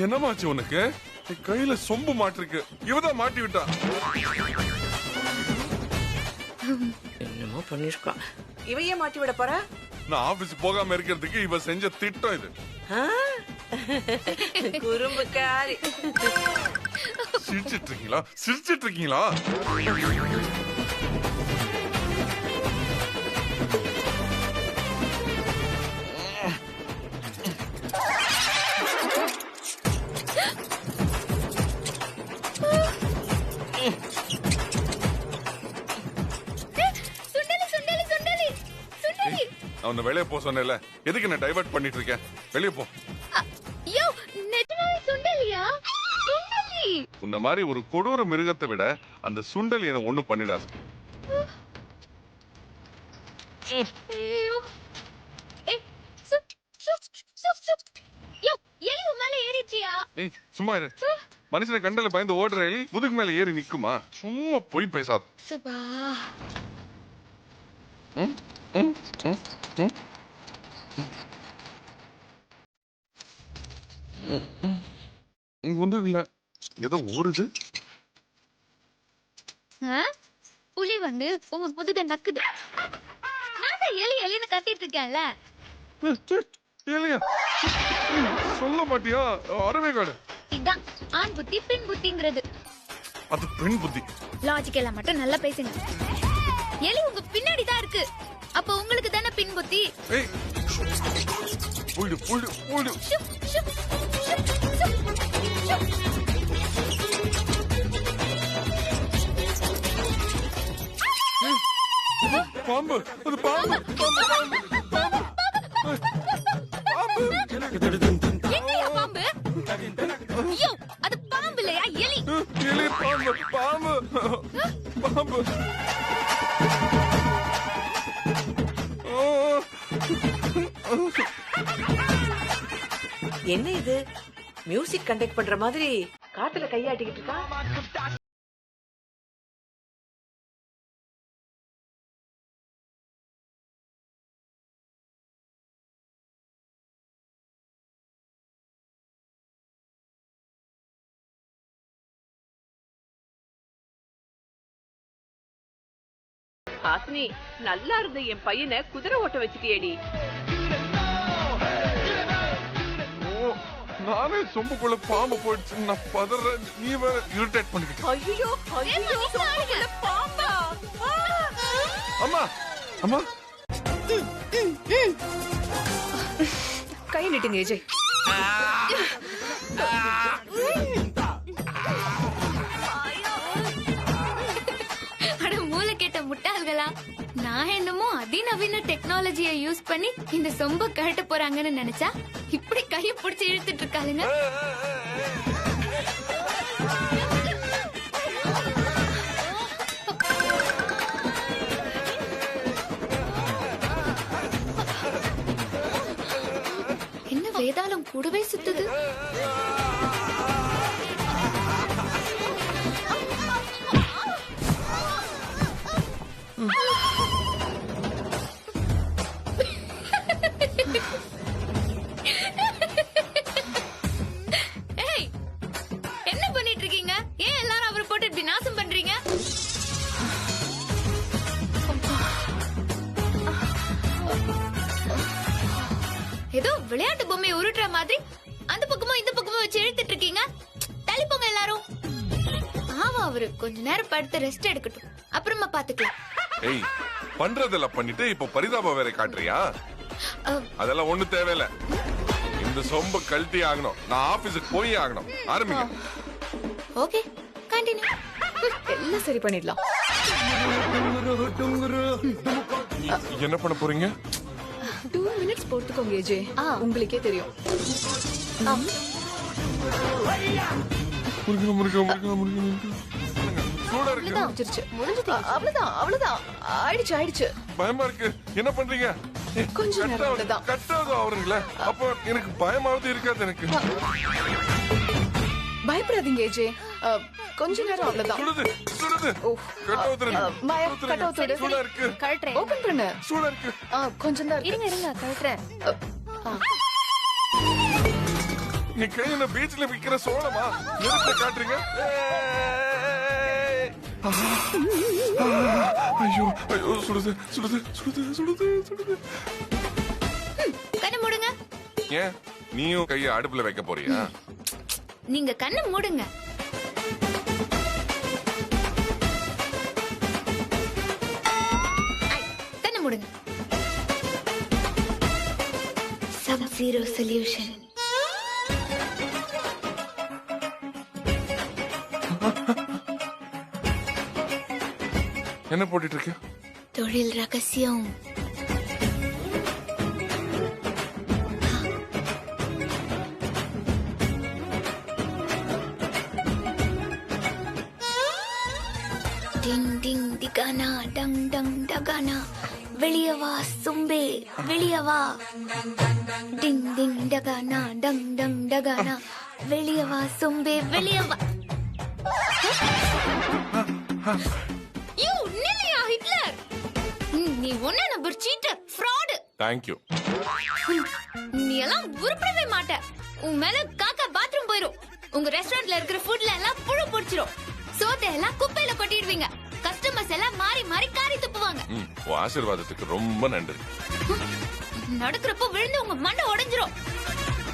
Speaker 2: என்னமாச்சு உனக்கு? கையில சொம்பு மாட்டிருக்கு. இவதான் மாட்டி விட்டா.
Speaker 3: என்னமோ பண்ணிருக்கா. இவையே மாட்டி விட போற?
Speaker 2: நான் ஆபீஸ் போகாம இருக்கிறதுக்கு இவ செஞ்ச திட்டம் இது.
Speaker 3: குறும்புக்காரி.
Speaker 2: சிரிச்சிட்டு இருக்கீங்களா? சிரிச்சிட்டு இருக்கீங்களா? அவன வெளியே போ சொன்னேல, எதுக்கு என்ன டைவர்ட் பண்ணிட்டு இருக்க? வெளியே போ.
Speaker 1: ஐயோ, நெஜமாவே சுண்டலியா? சுண்டலி.
Speaker 2: உன்ன மாதிரி ஒரு கொடூர மிருகத்தை விட அந்த சுண்டலி என்ன ஒண்ணும் பண்ணிடாது.
Speaker 1: ஐயோ. ஏய், யோ, எலி உன் மேல ஏறிச்சியா?
Speaker 2: ஏய், சும்மா இரு. மனுஷனை கண்டல பயந்து ஓடுற எலி முதுகு மேல ஏறி நிக்குமா? சும்மா போய் பேசாத.
Speaker 1: சுபா.
Speaker 2: இங்க ஒண்ணும் இல்ல, ஏதோ ஊறுது.
Speaker 1: புலி வந்து உங்க முதுக நக்குது. நான் தான் எலி எலின்னு கத்திட்டு இருக்கேன்ல.
Speaker 2: இல்லையா? சொல்ல மாட்டியா? அறவே காடு.
Speaker 1: இதான் ஆண் புத்தி பெண் புத்திங்கிறது.
Speaker 2: அது பெண் புத்தி.
Speaker 1: லாஜிக்கலா மட்டும் நல்லா பேசுங்க. எலி உங்க பின்னாடி தான் இருக்கு. அப்ப உங்களுக்கு தானே பின் புத்தி.
Speaker 2: ஏய் போடு போடு போடு.
Speaker 1: ஷுப், ஷுப், ஷுப், ஷுப், ஷுப்.
Speaker 2: பாம்பு அது பாம்பு பாம்பு பாம்பு பாம்பு.
Speaker 1: எங்கயா பாம்பு? ஐயோ, அது பாம்பு இல்லையா, எலி.
Speaker 2: எலி பாம்பு பாம்பு பாம்பு.
Speaker 3: என்ன இது மியூசிக் கண்டக்ட் பண்ற மாதிரி காத்துல கையாட்டிக்கிட்டு இருக்கா? ஹாசினி, நல்லா இருந்த என் பையனை குதிரை ஓட்ட வச்சுட்டியேடி.
Speaker 2: நானே சொம்புக்குள்ள பாம்பு போயிடுச்சு. நான் பதறேன், நீ வேற இரிட்டேட் பண்ணிக்கிட்டு.
Speaker 3: ஐயோ பாம்பா!
Speaker 2: அம்மா அம்மா
Speaker 9: கை நீட்டுங்க ஏஜே.
Speaker 1: அட மூளை கேட்ட முட்டாள்களா, நான் என்னமோ அதிநவீன டெக்னாலஜியை யூஸ் பண்ணி இந்த சொம்ப கழட்ட போறாங்கன்னு நினைச்சா இப்படி கைய பிடிச்சு இழுத்துட்டு இருக்காளுங்க. என்ன வேதாளம் கூடவே சுத்துது? ஏய், என்ன பண்ணிட்டு இருக்கீங்க? ஏன் எல்லாரும் அவரை போட்டு இப்படி நாசம் பண்றீங்க? ஏதோ விளையாட்டு பொம்மையை உருட்டுற மாதிரி அந்த பக்கமும் இந்த பக்கமும் வச்சு இழுத்துட்டு இருக்கீங்க. தள்ளி போங்க எல்லாரும். ஆமா, அவரு கொஞ்ச நேரம் படுத்து ரெஸ்ட் எடுக்கட்டும், அப்புறமா பாத்துக்கலாம்.
Speaker 2: ஏய், பண்றதெல்லாம் பண்ணிட்டு இப்ப பரிதாபம் வேற காட்டுறியா? அதெல்லாம் ஒண்ணு தேவையில்ல. இந்த சொம்ப கழட்டி ஆகணும். நான் ஆபீஸுக்கு போய் ஆகணும். ஆரம்பிங்க.
Speaker 1: Okay, continue.
Speaker 9: எல்லாம் சரி பண்ணிடலாம்.
Speaker 2: என்ன பண்ண போறீங்க?
Speaker 9: 2 minutes போட்டுக்கோங்க ஏஜே. உங்களுக்கே தெரியும்.
Speaker 2: முருகா முருகா முருகா முருகா முருகா. சூடா இருக்கு.
Speaker 9: அவ்வளவுதான் அவ்வளவுதான். ஆயிடுச்சு.
Speaker 2: பயமா இருக்கு. என்ன பண்றீங்க?
Speaker 9: கொஞ்ச நேரம் அவ்வளவுதான்.
Speaker 2: கட்டாவது அவருங்களே. அப்ப எனக்கு பயமாவது இருக்காது. எனக்கு
Speaker 9: பயப்படாதீங்க ஏஜே. கொஞ்ச நேரம் அவ்வளவுதான்.
Speaker 2: சுடுது சுடுது. கட்டாவது சூடா இருக்கு.
Speaker 1: கழட்டுறேன்.
Speaker 9: ஓபன் பண்ணு.
Speaker 2: சூடா இருக்கு.
Speaker 9: கொஞ்சம் தான் இருக்கு.
Speaker 1: இருங்க கழட்டுறேன்.
Speaker 2: நீ கையில பீச்ல விக்கிற சோளமா எதுக்கு காட்டுறீங்க? ஐயோ ஐயோ, சுடுது சுடுது சுடுது சுடுது சுடுது.
Speaker 1: கண்ணை மூடுங்க.
Speaker 2: ஏன் நீயும் கைய அடுப்புல வைக்க போறியா?
Speaker 1: நீங்க கண்ணை மூடுங்க. கண்ணை மூடுங்க. Sub-Zero Solution.
Speaker 2: என்ன போட்டுட்டு இருக்க?
Speaker 1: தொழில் ரகசியம். டிங் டிங் டிகானா டங் டங் டகானா, வெளிய வா சும்பே வெளிய வா. டிங் டிங் டகானா டங் டங் டகானா, வெளிய வா சும்பே வெளிய வா. யூ நில்லையா ஹிட்லர்? நீ ஒண்ணு number cheater, fraud.
Speaker 2: Thank you.
Speaker 1: நீ எல்லாம் உருப்படவே மாட்ட. உன் மேல காக்கா பாத்ரூம் போயிரும். உங்க ரெஸ்டாரண்ட்ல இருக்கிற ஃபுட்ல எல்லாம் புழு பிடிச்சிரும். சோத்தை எல்லாம் குப்பையில கொட்டிடுவீங்க. கஸ்டமர்ஸ் எல்லாம் மாறி மாறி காரி துப்புவாங்க.
Speaker 2: உன் ஆசீர்வாதத்துக்கு ரொம்ப நன்றி.
Speaker 1: நடக்கிறப்போ விழுந்து உங்க மண்டை உடைஞ்சிரும்.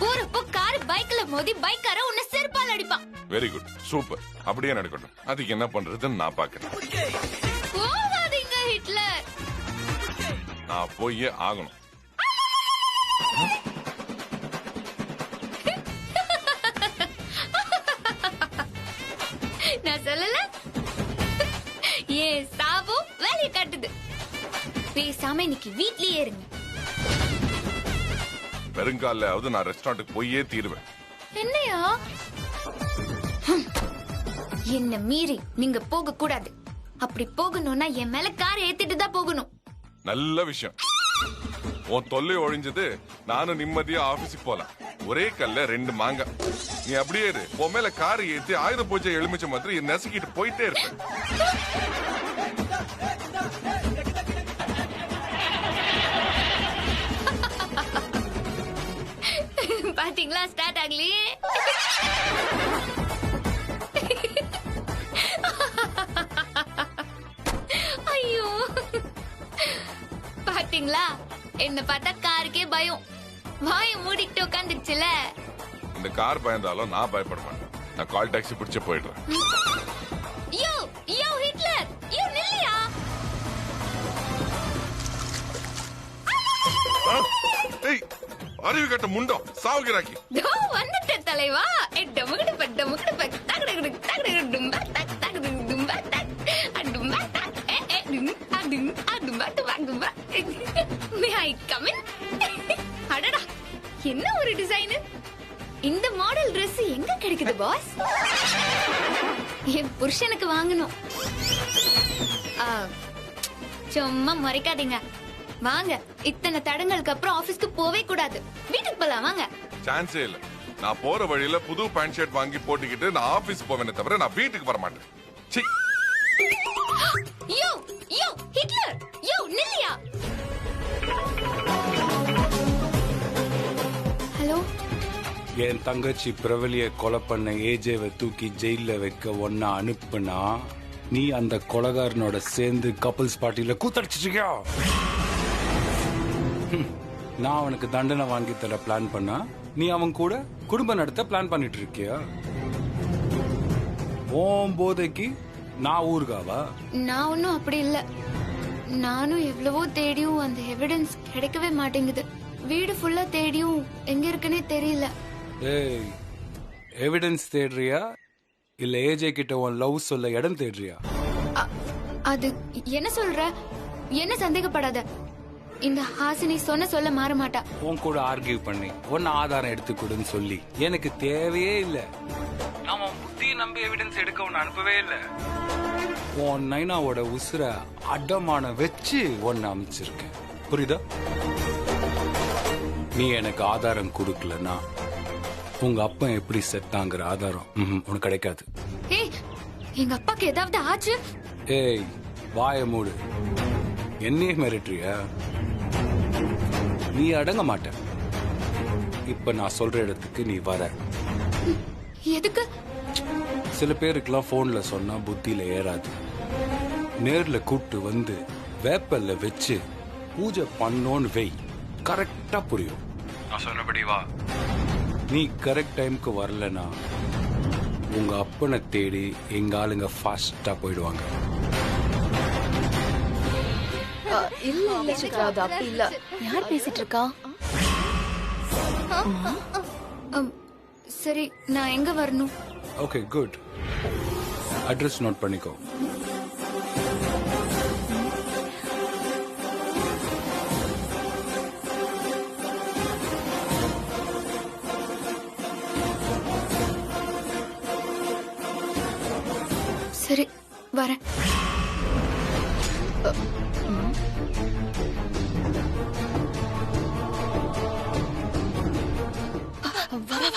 Speaker 1: போறப்போ கார் பைக்ல மோதி பைக்கார உன்னை செருப்பால் அடிப்பான்.
Speaker 2: Very good, super. அப்படியே நடக்கட்டும். அதுக்கு என்ன பண்றதுன்னு நான் பாக்குறேன்.
Speaker 1: போவாதீங்க ஹிட்லர்.
Speaker 2: நான் போயே ஆகணும்.
Speaker 1: நான் சொல்லல, ஏன் சாபம் வேலையை காட்டுது. பேசாம இன்னைக்கு வீட்லயே இருங்க.
Speaker 2: பெருங்காலாவது நான் ரெஸ்டாரண்ட்டுக்கு போயே தீருவேன்.
Speaker 1: என்னையா? என்ன மீறி நீங்க போக கூடாது. அப்படி போகணும்னா என் மேல காரை ஏத்திட்டு தான் போகணும்.
Speaker 2: நல்ல விஷயம். உன் தொல்லை ஒழிஞ்சது, நானும் நிம்மதியா ஆபீஸுக்கு போலாம். ஒரே கல்ல 2 மாங்காய். நீ அப்படியே இரு. உன் மேல காரை ஏத்தி ஆயுத பூஜை எலுமிச்ச மாதிரி நசுக்கிட்டு போயிட்டே இருப்பேன்.
Speaker 1: பாத்தீங்களா, ஸ்டார்ட் ஆகலையே. ஐயோ, பாத்தீங்களா, என்ன பார்த்தா காருக்கே பயம். வாய மூடிட்டு உட்காந்துச்சுல.
Speaker 2: இந்த கார் பயந்தாலும் நான் பயப்பட மாட்டேன். நான் கால் டாக்ஸி பிடிச்ச போயிடுறேன்.
Speaker 1: யோ யோ ஹிட்லர், யோ நில்லையா.
Speaker 2: அறிவு கட்ட முண்டம் சாவுகிறாக்கி.
Speaker 1: தோ வந்துட்ட தலைவா. டமுகடு பட் டமுகடு பட் தகடகடு தகடகடு டும்பா தக் தகடு டும்பா தக் அடும்பா தக் அடும் அடும்பா டும்பா. மே ஐ கம் இன்? அடடா, என்ன ஒரு டிசைன். இந்த மாடல் Dress எங்க கிடைக்குது பாஸ்? என் புருஷனுக்கு வாங்கணும். சும்மா மறைக்காதீங்க. வாங்க, இத்தனை தடங்களுக்கு அப்புறம் ஆபீஸ்க்கு போவே கூடாது. வீட்டுக்கு போலாம் வாங்க.
Speaker 2: சான்ஸே இல்ல. நான் போற வழியில புது பேண்ட் ஷர்ட் வாங்கி போட்டுக்கிட்டு நான் ஆபீஸ் போவேனே தவிர நான் வீட்டுக்கு வர மாட்டேன். சீ.
Speaker 1: யோ யோ ஹிட்லர், யோ நில்லியா. ஹலோ.
Speaker 10: என் தங்கச்சி பிரவலிய கொலை பண்ண ஏஜேவை தூக்கி ஜெயில வைக்க ஒன்னா அனுப்புனா நீ அந்த கொலகாரனோட சேர்ந்து கப்பல்ஸ் பார்ட்டியில கூத்தடிச்சிருக்கியா? நான் அவனுக்கு தண்டனை வாங்கி தர பிளான் பண்ணா நீ அவன் கூட குடும்பம் நடத்த பிளான் பண்ணிட்டு இருக்கியா? ஓம் போதைக்கு நான் ஊர்காவா?
Speaker 1: நான் ஒன்னும் அப்படி இல்ல. நானும் எவ்வளவோ தேடியும் அந்த எவிடன்ஸ் கிடைக்கவே மாட்டேங்குது. வீடு ஃபுல்லா தேடியும் எங்க இருக்குன்னே தெரியல.
Speaker 10: ஏய், எவிடன்ஸ் தேடுறியா இல்ல ஏஜே கிட்ட உன் லவ் சொல்ல இடம் தேடுறியா?
Speaker 1: அது என்ன சொல்ற? என்ன சந்தேகப்படாத. இந்த ஹாசினி சொல்ல மாற மாட்டா.
Speaker 10: உன் கூட ஆர்கியூ பண்ணி ஒன்னு ஆதாரம் எடுத்து கொடுன்னு சொல்லி எனக்கு தேவையே இல்ல. நான் உன் புத்தியை நம்பி எவிடன்ஸ் எடுக்க உன்னை அனுப்பவே இல்ல. உன் நைனாவோட உசுர அடமான வச்சு ஒன்னு அமைச்சிருக்கேன். புரியுதா? நீ எனக்கு ஆதாரம் கொடுக்கலன்னா உங்க அப்பா எப்படி செத்தாங்கிற ஆதாரம் உனக்கு கிடைக்காது.
Speaker 1: ஏய், எங்க அப்பாக்கு ஏதாவது ஆச்சு?
Speaker 10: ஏய், வாய மூடு. என்னையே மிரட்டுறியா? நீ அடங்க மாட்ட. இப்ப நான் சொல்ற இடத்துக்கு நீ வர.
Speaker 1: எதுக்கு?
Speaker 10: சில பேருக்குலாம் போன்ல சொன்னா புத்தியில ஏறாது. நேர்ல கூட்டு வந்து வேப்பல்ல வச்சு பூஜை பண்ணோன்னு வெய், கரெக்டா புரியும். நான் சொன்னபடி வா. நீ கரெக்ட் டைம்க்கு வரலனா உங்க அப்பனை தேடி எங்க ஆளுங்க ஃபாஸ்டா போயிடுவாங்க.
Speaker 9: இல்ல இல்ல சித்ரா, அது அப்படி இல்ல.
Speaker 1: யார் பேசிட்டு இருக்கா? சரி, நான் எங்க வரணும்?
Speaker 10: Okay, good. அட்ரஸ் நோட் பண்ணிக்கோ.
Speaker 1: சரி, வரேன்.
Speaker 9: வர